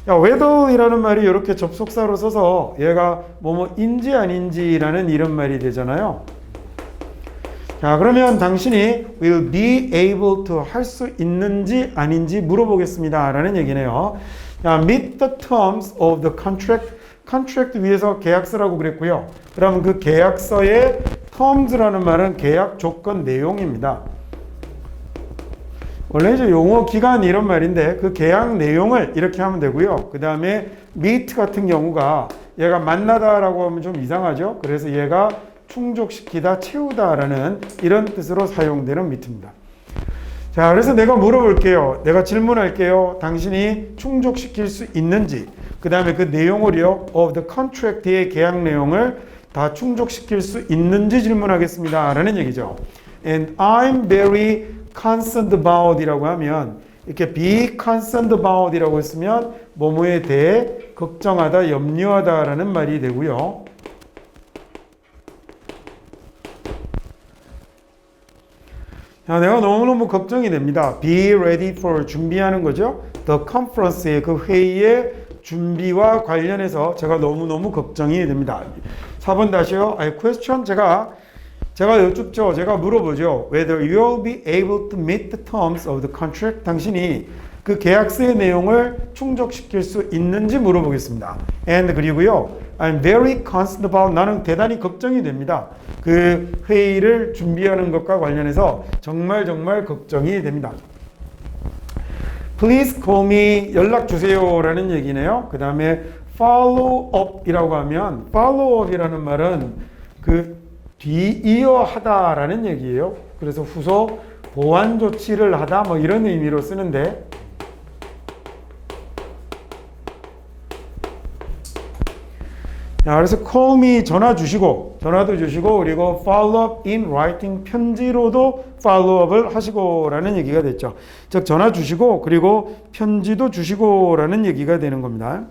whether이라는 말이 이렇게 접속사로 써서 얘가 뭐뭐인지 아닌지라는 이런 말이 되잖아요. 자, 그러면 당신이 will be able to 할 수 있는지 아닌지 물어보겠습니다 라는 얘기네요. 자, meet the terms of the contract. contract 위에서 계약서라고 그랬고요. 그러면 그 계약서의 terms라는 말은 계약 조건 내용입니다. 원래 이제 용어 기간 이런 말인데 그 계약 내용을 이렇게 하면 되고요. 그 다음에 meet 같은 경우가 얘가 만나다라고 하면 좀 이상하죠. 그래서 얘가 충족시키다, 채우다라는 이런 뜻으로 사용되는 meet입니다. 자, 그래서 내가 물어볼게요. 내가 질문할게요. 당신이 충족시킬 수 있는지, 그 다음에 그 내용을요, of the contract의 계약 내용을 다 충족시킬 수 있는지 질문하겠습니다 라는 얘기죠. And I'm very concerned about 이라고 하면, 이렇게 be concerned about 이라고 했으면 뭐뭐에 대해 걱정하다, 염려하다 라는 말이 되고요. 자, 내가 너무너무 걱정이 됩니다. be ready for, 준비하는 거죠. the conference의 그 회의의 준비와 관련해서 제가 너무너무 걱정이 됩니다. 4번 다시요. question, 제가 여쭙죠. 제가 물어보죠. Whether you'll be able to meet the terms of the contract. 당신이 그 계약서의 내용을 충족시킬 수 있는지 물어보겠습니다. And 그리고요. I'm very concerned about. 나는 대단히 걱정이 됩니다. 그 회의를 준비하는 것과 관련해서 정말 걱정이 됩니다. Please call me. 연락 주세요 라는 얘기네요. 그 다음에 follow up 이라고 하면 follow up 이라는 말은 그 뒤이어 하다라는 얘기예요. 그래서 후속 보완 조치를 하다 뭐 이런 의미로 쓰는데 자, 그래서 call me 전화도 주시고 그리고 follow up in writing 편지로도 follow up을 하시고 라는 얘기가 됐죠. 즉 전화 주시고 그리고 편지도 주시고 라는 얘기가 되는 겁니다.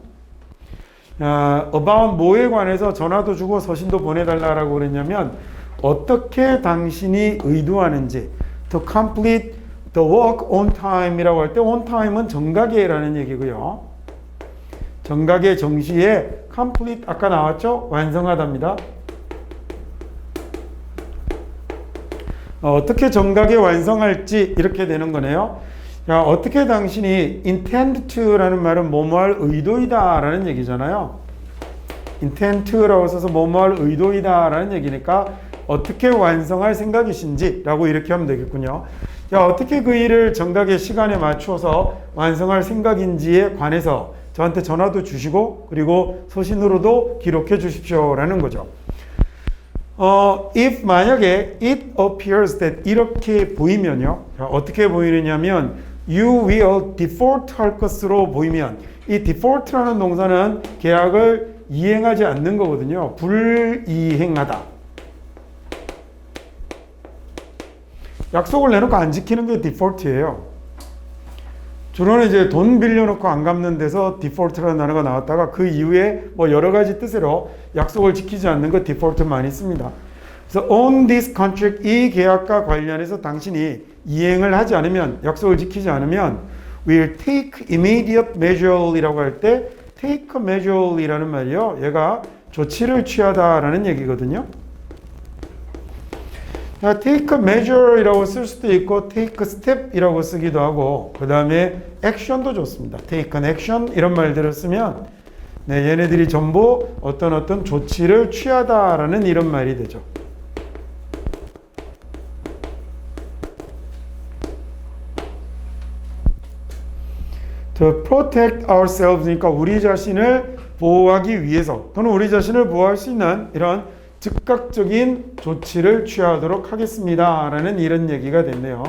about 뭐에 관해서 전화도 주고 서신도 보내달라고 그랬냐면 어떻게 당신이 의도하는지 to complete the work on time 이라고 할 때 on time은 정각이라는 얘기고요. 정각의 정시에 complete 아까 나왔죠? 완성하답니다. 어떻게 정각에 완성할지 이렇게 되는 거네요. 자, 어떻게 당신이 intend to라는 말은 뭐뭐할 의도이다 라는 얘기잖아요. intent라고 써서 뭐뭐할 의도이다 라는 얘기니까 어떻게 완성할 생각이신지 라고 이렇게 하면 되겠군요. 자, 어떻게 그 일을 정각의 시간에 맞추어서 완성할 생각인지에 관해서 저한테 전화도 주시고 그리고 서신으로도 기록해 주십시오 라는 거죠. if 만약에 it appears that 이렇게 보이면요. 자, 어떻게 보이느냐면 you will default 할 것으로 보이면 이 default라는 동사는 계약을 이행하지 않는 거거든요. 불이행하다. 약속을 내놓고 안 지키는 게 default예요. 주로는 이제 돈 빌려놓고 안 갚는 데서 디폴트라는 단어가 나왔다가 그 이후에 뭐 여러 가지 뜻으로 약속을 지키지 않는 거 디폴트 많이 씁니다. 그래서 on this contract 이 계약과 관련해서 당신이 이행을 하지 않으면 약속을 지키지 않으면 will take immediate measure 이라고 할 때 take measure 이라는 말이요. 얘가 조치를 취하다라는 얘기거든요. take measure 이라고 쓸 수도 있고 take step 이라고 쓰기도 하고 그 다음에 action도 좋습니다. take an action 이런 말들을 쓰면 네, 얘네들이 전부 어떤 조치를 취하다라는 이런 말이 되죠. To protect ourselves 그러니까 우리 자신을 보호하기 위해서 또는 우리 자신을 보호할 수 있는 이런 즉각적인 조치를 취하도록 하겠습니다 라는 이런 얘기가 됐네요.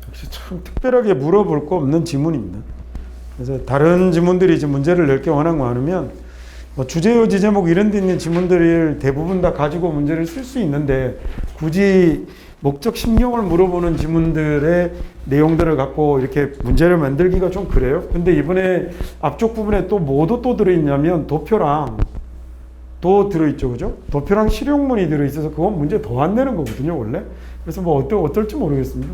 역시 참 특별하게 물어볼 거 없는 지문입니다. 그래서 다른 지문들이 이제 문제를 낼 게 워낙 많으면 주제요, 지제목 이런 데 있는 지문들을 대부분 다 가지고 문제를 쓸 수 있는데 굳이 목적 심경을 물어보는 지문들의 내용들을 갖고 이렇게 문제를 만들기가 좀 그래요. 근데 이번에 앞쪽 부분에 또 뭐도 또 들어있냐면 도표랑 또 들어있죠. 그죠? 도표랑 실용문이 들어있어서 그건 문제 더 안 내는 거거든요, 원래. 그래서 뭐 어떨지 모르겠습니다.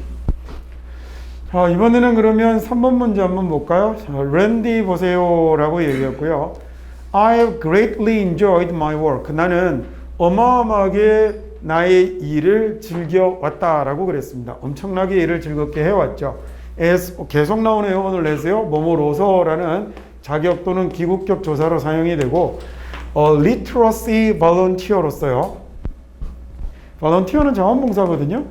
자, 이번에는 그러면 3번 문제 한번 볼까요? 자, 랜디 보세요 라고 얘기했고요. I have greatly enjoyed my work. 나는 어마어마하게 나의 일을 즐겨왔다라고 그랬습니다. 엄청나게 일을 즐겁게 해왔죠. as 계속 나오네요. 오늘 내세요. 뭐뭐로서라는 자격 또는 기국격 조사로 사용이 되고 literacy volunteer로서요. volunteer는 자원봉사거든요.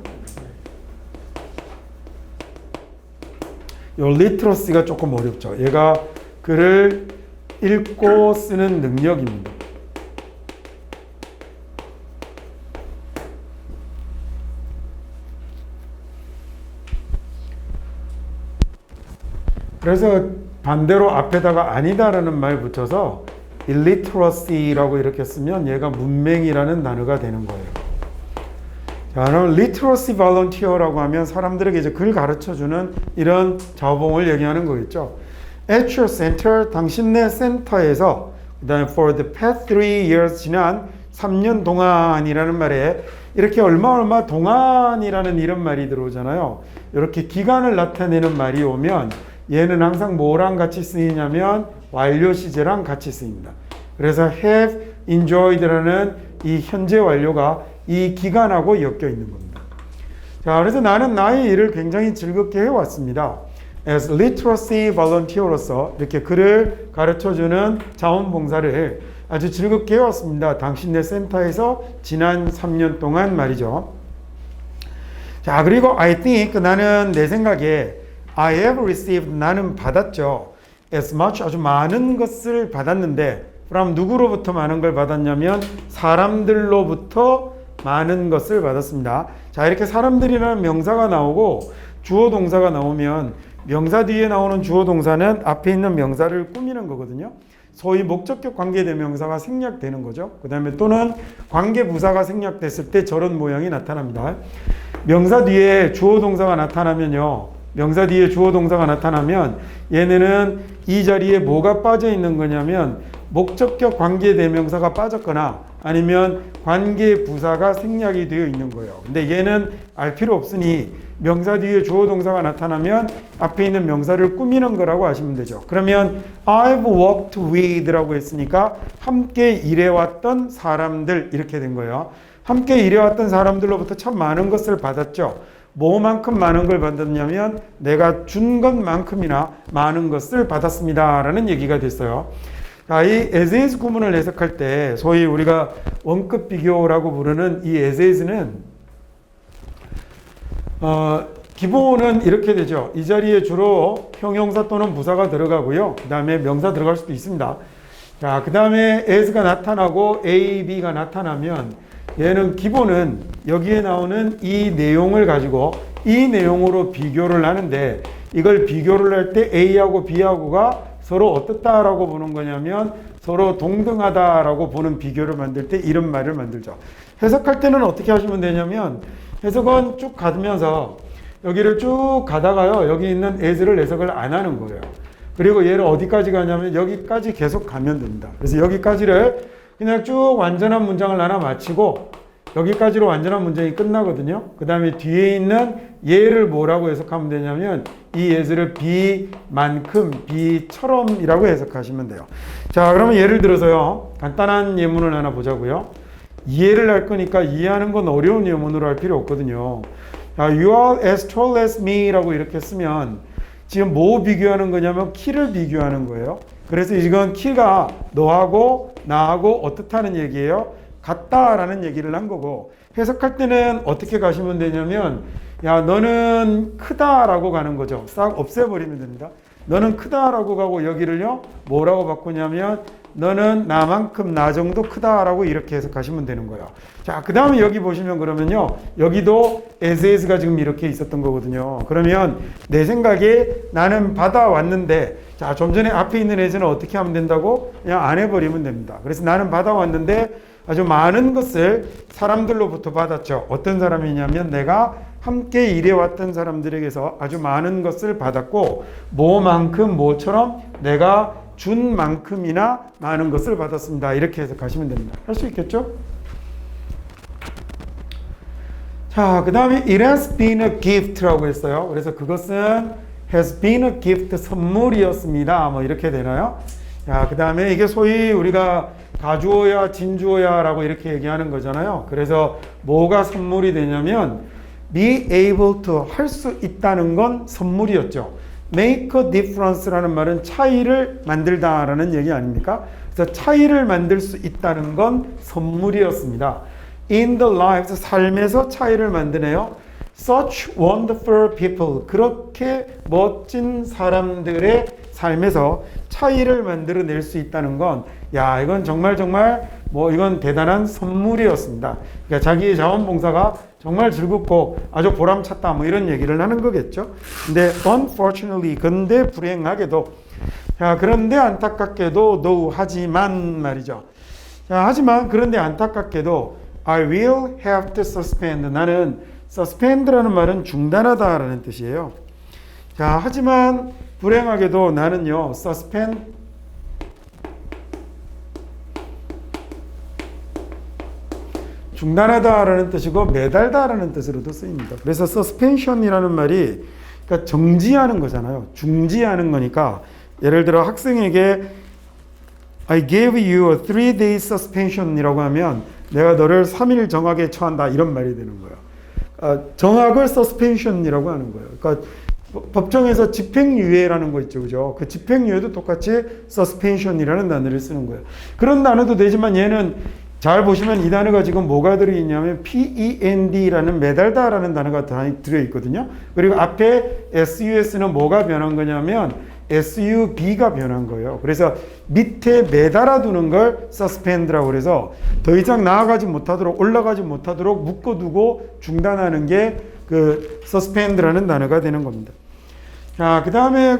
요 literacy가 조금 어렵죠. 얘가 글을 읽고 쓰는 능력입니다. 그래서 반대로 앞에다가 아니다라는 말 붙여서 illiteracy라고 이렇게 쓰면 얘가 문맹이라는 단어가 되는 거예요. 자, 그럼 literacy volunteer라고 하면 사람들에게 이제 글 가르쳐주는 이런 자원봉을 얘기하는 거겠죠. At your center, 당신네 센터에서 그 다음에 for the past 3 years, 지난 3년 동안이라는 말에 이렇게 얼마 동안이라는 이런 말이 들어오잖아요. 이렇게 기간을 나타내는 말이 오면 얘는 항상 뭐랑 같이 쓰이냐면 완료 시제랑 같이 쓰입니다. 그래서 have enjoyed라는 이 현재 완료가 이 기간하고 엮여 있는 겁니다. 자, 그래서 나는 나의 일을 굉장히 즐겁게 해왔습니다. As literacy volunteer로서 이렇게 글을 가르쳐주는 자원봉사를 아주 즐겁게 해왔습니다. 당신네 센터에서 지난 3년 동안 말이죠. 자, 그리고 I think 나는 내 생각에 I have received 나는 받았죠. as much 아주 많은 것을 받았는데 from 누구로부터 많은 걸 받았냐면 사람들로부터 많은 것을 받았습니다. 자, 이렇게 사람들이라는 명사가 나오고 주어 동사가 나오면 명사 뒤에 나오는 주어 동사는 앞에 있는 명사를 꾸미는 거거든요. 소위 목적격 관계대명사가 생략되는 거죠. 그 다음에 또는 관계부사가 생략됐을 때 저런 모양이 나타납니다. 명사 뒤에 주어 동사가 나타나면요. 명사 뒤에 주어 동사가 나타나면 얘네는 이 자리에 뭐가 빠져 있는 거냐면 목적격 관계대명사가 빠졌거나 아니면 관계부사가 생략이 되어 있는 거예요. 근데 얘는 알 필요 없으니 명사 뒤에 주어 동사가 나타나면 앞에 있는 명사를 꾸미는 거라고 아시면 되죠. 그러면 I've worked with라고 했으니까 함께 일해왔던 사람들 이렇게 된 거예요. 함께 일해왔던 사람들로부터 참 많은 것을 받았죠. 뭐만큼 많은 걸 받았냐면 내가 준 것만큼이나 많은 것을 받았습니다 라는 얘기가 됐어요. 자, 이 as is 구문을 해석할 때 소위 우리가 원급 비교라고 부르는 이 as is는 기본은 이렇게 되죠. 이 자리에 주로 형용사 또는 부사가 들어가고요. 그 다음에 명사 들어갈 수도 있습니다. 자, 그 다음에 as가 나타나고 A, B가 나타나면 얘는 기본은 여기에 나오는 이 내용을 가지고 이 내용으로 비교를 하는데 이걸 비교를 할 때 A하고 B하고가 서로 어떻다라고 보는 거냐면 서로 동등하다라고 보는 비교를 만들 때 이런 말을 만들죠. 해석할 때는 어떻게 하시면 되냐면 해석은 쭉 가면서 여기를 쭉 가다가요. 여기 있는 as를 해석을 안 하는 거예요. 그리고 얘를 어디까지 가냐면 여기까지 계속 가면 됩니다. 그래서 여기까지를 그냥 쭉 완전한 문장을 하나 마치고 여기까지로 완전한 문장이 끝나거든요. 그 다음에 뒤에 있는 얘를 뭐라고 해석하면 되냐면 이 as를 B만큼, B처럼 이라고 해석하시면 돼요. 자, 그러면 예를 들어서요. 간단한 예문을 하나 보자고요. 이해를 할 거니까 이해하는 건 어려운 예문으로 할 필요 없거든요. You are as tall as me 라고 이렇게 쓰면 지금 뭐 비교하는 거냐면 키를 비교하는 거예요. 그래서 이건 키가 너하고 나하고 어떻다는 얘기예요? 같다라는 얘기를 한 거고 해석할 때는 어떻게 가시면 되냐면 야 너는 크다라고 가는 거죠. 싹 없애버리면 됩니다. 너는 크다라고 가고 여기를요 뭐라고 바꾸냐면 너는 나만큼 나 정도 크다라고 이렇게 해석하시면 되는 거예요. 자, 그 다음에 여기 보시면 그러면요 여기도 as가 지금 이렇게 있었던 거거든요. 그러면 내 생각에 나는 받아왔는데 자, 좀 전에 앞에 있는 as는 어떻게 하면 된다고? 그냥 안 해버리면 됩니다. 그래서 나는 받아왔는데 아주 많은 것을 사람들로부터 받았죠. 어떤 사람이냐면 내가 함께 일해왔던 사람들에게서 아주 많은 것을 받았고 뭐만큼 뭐처럼 내가 준 만큼이나 많은 것을 받았습니다. 이렇게 해석하시면 됩니다. 할 수 있겠죠? 자, 그 다음에 it has been a gift라고 했어요. 그래서 그것은 has been a gift 선물이었습니다. 뭐 이렇게 되나요? 자, 그 다음에 이게 소위 우리가 가주어야 진주어야 라고 이렇게 얘기하는 거잖아요. 그래서 뭐가 선물이 되냐면 be able to 할 수 있다는 건 선물이었죠. make a difference라는 말은 차이를 만들다 라는 얘기 아닙니까? 그래서 차이를 만들 수 있다는 건 선물이었습니다. in the lives 삶에서 차이를 만드네요. such wonderful people 그렇게 멋진 사람들의 삶에서 차이를 만들어낼 수 있다는 건 야 이건 정말 뭐 이건 대단한 선물이었습니다. 그러니까 자기의 자원봉사가 정말 즐겁고 아주 보람찼다 뭐 이런 얘기를 하는 거겠죠. 근데 unfortunately 근데 불행하게도 자 그런데 안타깝게도 though 하지만 말이죠. 자 하지만 그런데 안타깝게도 I will have to suspend 나는 suspend라는 말은 중단하다라는 뜻이에요. 자 하지만 불행하게도 나는요 suspend 중단하다라는 뜻이고 매달다라는 뜻으로도 쓰입니다. 그래서 suspension이라는 말이 그러니까 정지하는 거잖아요. 중지하는 거니까 예를 들어 학생에게 I gave you a 3-day suspension이라고 하면 내가 너를 3일 정학에 처한다 이런 말이 되는 거예요. 정학을 suspension이라고 하는 거예요. 그러니까 법정에서 집행유예라는 거 있죠, 그죠? 그 집행유예도 똑같이 suspension이라는 단어를 쓰는 거예요. 그런 단어도 되지만 얘는 잘 보시면 이 단어가 지금 뭐가 들어있냐면 pend라는 매달다라는 단어가 들어있거든요. 그리고 앞에 sus는 뭐가 변한 거냐면 SUV가 변한 거예요. 그래서 밑에 매달아 두는 걸 suspend라고 그래서 더 이상 나아가지 못하도록 올라가지 못하도록 묶어두고 중단하는 게 그 suspend라는 단어가 되는 겁니다. 자, 그 다음에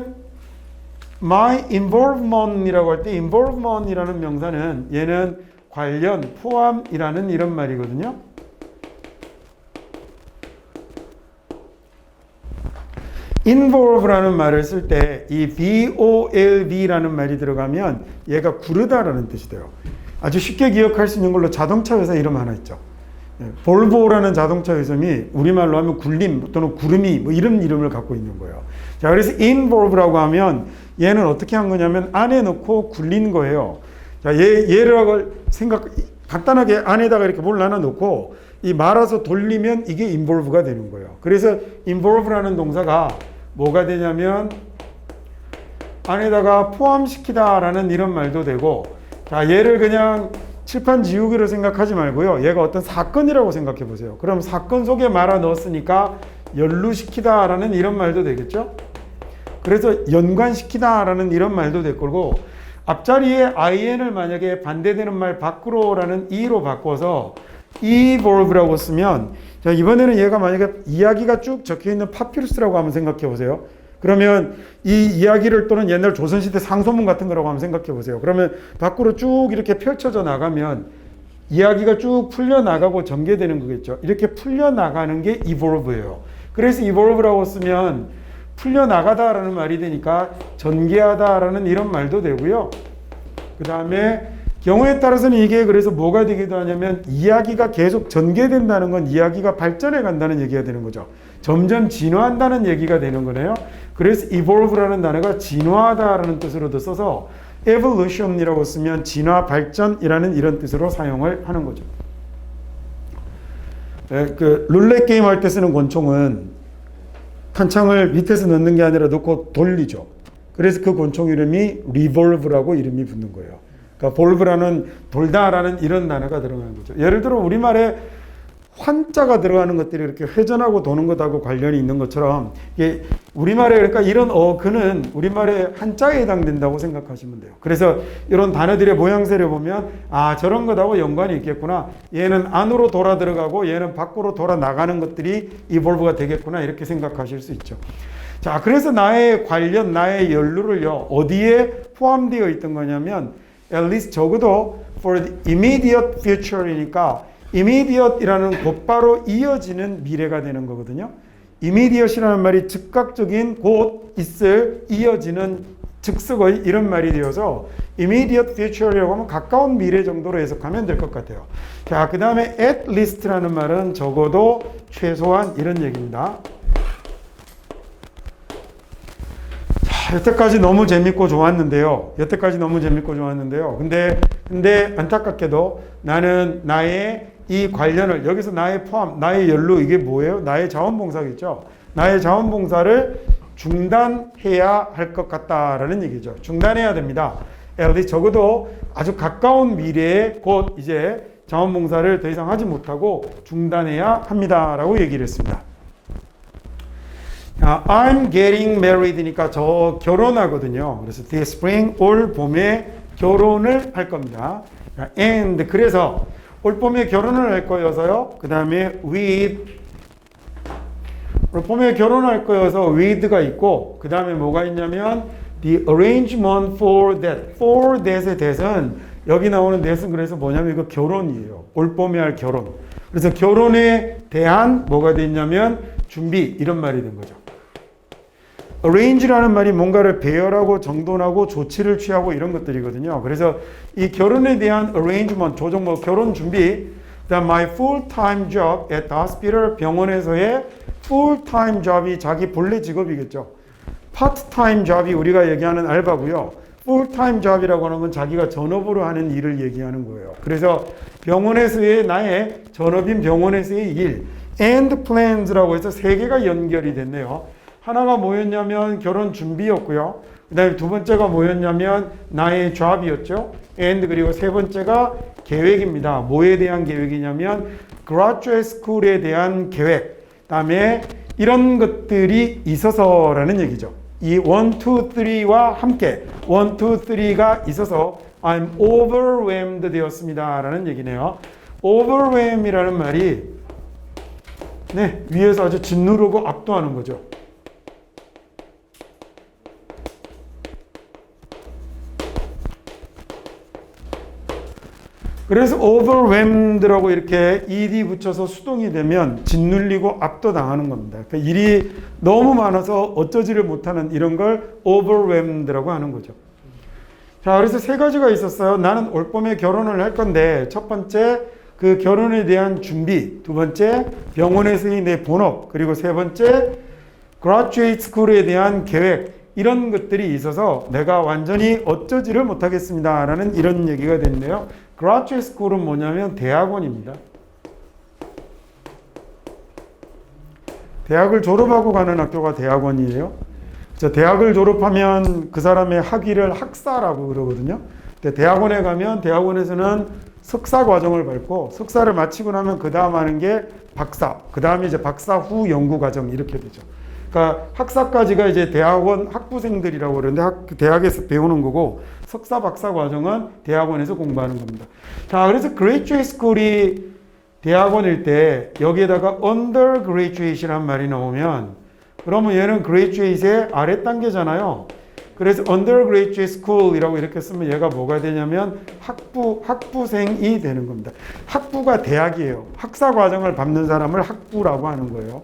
my involvement이라고 할 때 involvement이라는 명사는 얘는 관련, 포함이라는 이런 말이거든요. involve라는 말을 쓸 때 이 volv라는 말이 들어가면 얘가 구르다라는 뜻이 돼요. 아주 쉽게 기억할 수 있는 걸로 자동차 회사 이름 하나 있죠. 볼보라는 자동차 회사이 우리말로 하면 굴림 또는 구름이 뭐 이런 이름을 갖고 있는 거예요. 자, 그래서 involve라고 하면 얘는 어떻게 한 거냐면 안에 넣고 굴린 거예요. 자, 얘를 간단하게 안에다가 이렇게 뭘 하나 넣고 이 말아서 돌리면 이게 involve가 되는 거예요. 그래서 involve라는 동사가 뭐가 되냐면 안에다가 포함시키다라는 이런 말도 되고, 자, 얘를 그냥 칠판 지우기로 생각하지 말고요. 얘가 어떤 사건이라고 생각해 보세요. 그럼 사건 속에 말아 넣었으니까 연루시키다라는 이런 말도 되겠죠. 그래서 연관시키다라는 이런 말도 될 거고, 앞자리에 in을 만약에 반대되는 말 밖으로라는 e로 바꿔서 evolve라고 쓰면, 자, 이번에는 얘가 만약에 이야기가 쭉 적혀 있는 파피루스라고 한번 생각해 보세요. 그러면 이 이야기를 또는 옛날 조선시대 상소문 같은 거라고 한번 생각해 보세요. 그러면 밖으로 쭉 이렇게 펼쳐져 나가면 이야기가 쭉 풀려 나가고 전개되는 거겠죠. 이렇게 풀려 나가는 게 evolve예요. 그래서 evolve라고 쓰면 풀려 나가다라는 말이 되니까 전개하다라는 이런 말도 되고요. 그 다음에 경우에 따라서는 이게 그래서 뭐가 되기도 하냐면 이야기가 계속 전개된다는 건 이야기가 발전해 간다는 얘기가 되는 거죠. 점점 진화한다는 얘기가 되는 거네요. 그래서 evolve라는 단어가 진화하다라는 뜻으로도 써서 evolution이라고 쓰면 진화, 발전이라는 이런 뜻으로 사용을 하는 거죠. 그 룰렛 게임 할 때 쓰는 권총은 탄창을 밑에서 넣는 게 아니라 넣고 돌리죠. 그래서 그 권총 이름이 revolve라고 이름이 붙는 거예요. 그러니까 볼브라는 돌다라는 이런 단어가 들어가는 거죠. 예를 들어 우리말에 환자가 들어가는 것들이 이렇게 회전하고 도는 것하고 관련이 있는 것처럼 이게 우리말에 그러니까 이런 어근은 우리말의 한자에 해당된다고 생각하시면 돼요. 그래서 이런 단어들의 모양새를 보면 아, 저런 것하고 연관이 있겠구나. 얘는 안으로 돌아 들어가고 얘는 밖으로 돌아 나가는 것들이 evolve가 되겠구나. 이렇게 생각하실 수 있죠. 자, 그래서 나의 관련, 나의 연루를요, 어디에 포함되어 있던 거냐면 at least 적어도 for the immediate future이니까 immediate이라는 곧바로 이어지는 미래가 되는 거거든요. immediate이라는 말이 즉각적인 곧 있을 이어지는 즉석의 이런 말이 되어서 immediate future이라고 하면 가까운 미래 정도로 해석하면 될 것 같아요. 자, 그 다음에 at least라는 말은 적어도 최소한 이런 얘기입니다. 여태까지 너무 재밌고 좋았는데요. 근데 안타깝게도 나는 나의 이 관련을 여기서 나의 포함, 나의 연루 이게 뭐예요? 나의 자원봉사겠죠. 나의 자원봉사를 중단해야 할 것 같다라는 얘기죠. 중단해야 됩니다. 적어도 아주 가까운 미래에 곧 이제 자원봉사를 더 이상 하지 못하고 중단해야 합니다라고 얘기를 했습니다. I'm getting married니까 저 결혼하거든요. 그래서 this spring 올 봄에 결혼을 할 겁니다. And 그래서 올 봄에 결혼을 할 거여서요. 그 다음에 with 올 봄에 결혼할 거여서 with가 있고 그 다음에 뭐가 있냐면 the arrangement for that의 that은 여기 나오는 that은 그래서 뭐냐면 이거 결혼이에요. 올 봄에 할 결혼. 그래서 결혼에 대한 뭐가 돼 있냐면 준비 이런 말이 된 거죠. arrange라는 말이 뭔가를 배열하고 정돈하고 조치를 취하고 이런 것들이거든요. 그래서 이 결혼에 대한 arrangement, 조정, 결혼 준비, that my full-time job at the hospital, 병원에서의 full-time job이 자기 본래 직업이겠죠. part-time job이 우리가 얘기하는 알바고요. full-time job이라고 하는 건 자기가 전업으로 하는 일을 얘기하는 거예요. 그래서 병원에서의 나의 전업인 병원에서의 일, and plans라고 해서 세 개가 연결이 됐네요. 하나가 뭐였냐면 결혼 준비였고요. 그 다음에 두 번째가 뭐였냐면 나의 job이었죠. and 그리고 세 번째가 계획입니다. 뭐에 대한 계획이냐면 graduate school에 대한 계획. 그 다음에 이런 것들이 있어서라는 얘기죠. 이 1, 2, 3와 함께 1, 2, 3가 있어서 I'm overwhelmed 되었습니다 라는 얘기네요. overwhelm이라는 말이 네, 위에서 아주 짓누르고 압도하는 거죠. 그래서 overwhelmed라고 이렇게 ed 붙여서 수동이 되면 짓눌리고 압도당하는 겁니다. 그러니까 일이 너무 많아서 어쩌지를 못하는 이런 걸 overwhelmed라고 하는 거죠. 자, 그래서 세 가지가 있었어요. 나는 올 봄에 결혼을 할 건데 첫 번째 그 결혼에 대한 준비, 두 번째 병원에서의 내 본업, 그리고 세 번째 graduate school에 대한 계획, 이런 것들이 있어서 내가 완전히 어쩌지를 못하겠습니다 라는 이런 얘기가 됐네요. graduate school은 뭐냐면 대학원입니다. 대학을 졸업하고 가는 학교가 대학원이에요. 대학을 졸업하면 그 사람의 학위를 학사라고 그러거든요. 근데 대학원에 가면 대학원에서는 석사 과정을 밟고 석사를 마치고 나면 그 다음 하는 게 박사, 그 다음에 이제 박사 후 연구 과정 이렇게 되죠. 그러니까 학사까지가 이제 대학원 학부생들이라고 그러는데 대학에서 배우는 거고 석사 박사 과정은 대학원에서 공부하는 겁니다. 자, 그래서 graduate school이 대학원일 때 여기에다가 undergraduate이란 말이 나오면 그러면 얘는 graduate의 아래 단계잖아요. 그래서 undergraduate school이라고 이렇게 쓰면 얘가 뭐가 되냐면 학부생이 되는 겁니다. 학부가 대학이에요. 학사 과정을 밟는 사람을 학부라고 하는 거예요.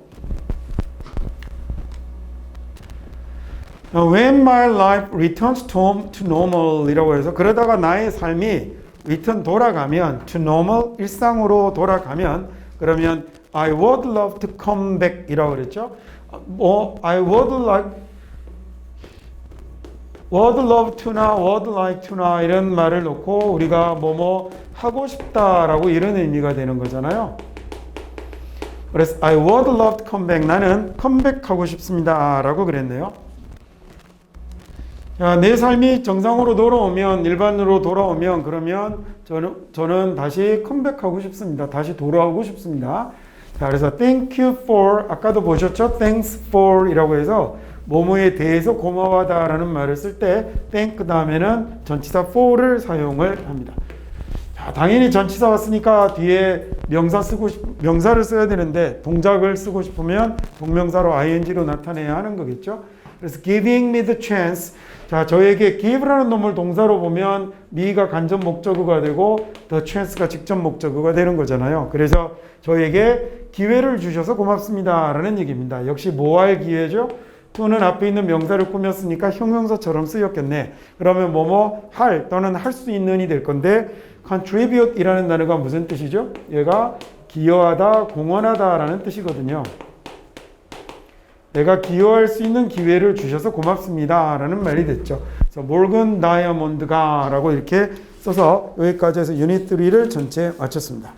When my life returns to normal 이라고 해서 그러다가 나의 삶이 return 돌아가면 to normal 일상으로 돌아가면 그러면 I would love to come back 이라고 그랬죠. I would love to나 would like to나 이런 말을 놓고 우리가 뭐뭐 하고 싶다라고 이런 의미가 되는 거잖아요. 그래서 I would love to come back 나는 컴백하고 싶습니다 라고 그랬네요. 자, 내 삶이 정상으로 돌아오면 일반으로 돌아오면 그러면 저는 다시 컴백하고 싶습니다. 다시 돌아오고 싶습니다. 자, 그래서 thank you for 아까도 보셨죠? thanks for 이라고 해서 뭐뭐에 대해서 고마워하다 라는 말을 쓸 때 thank 그 다음에는 전치사 for를 사용을 합니다. 자, 당연히 전치사 왔으니까 뒤에 명사를 써야 되는데 동작을 쓰고 싶으면 동명사로 ing로 나타내야 하는 거겠죠. 그래서 giving me the chance 자, 저에게 give라는 놈을 동사로 보면 me가 간접 목적어가 되고 the chance가 직접 목적어가 되는 거잖아요. 그래서 저에게 기회를 주셔서 고맙습니다 라는 얘기입니다. 역시 뭐 할 기회죠? to는 앞에 있는 명사를 꾸몄으니까 형용사처럼 쓰였겠네. 그러면 뭐뭐 할 또는 할 수 있는이 될 건데 contribute 이라는 단어가 무슨 뜻이죠? 얘가 기여하다, 공헌하다 라는 뜻이거든요. 내가 기여할 수 있는 기회를 주셔서 고맙습니다 라는 말이 됐죠. 그래서 몰건 다이아몬드가 라고 이렇게 써서 여기까지 해서 유닛 3를 전체 마쳤습니다.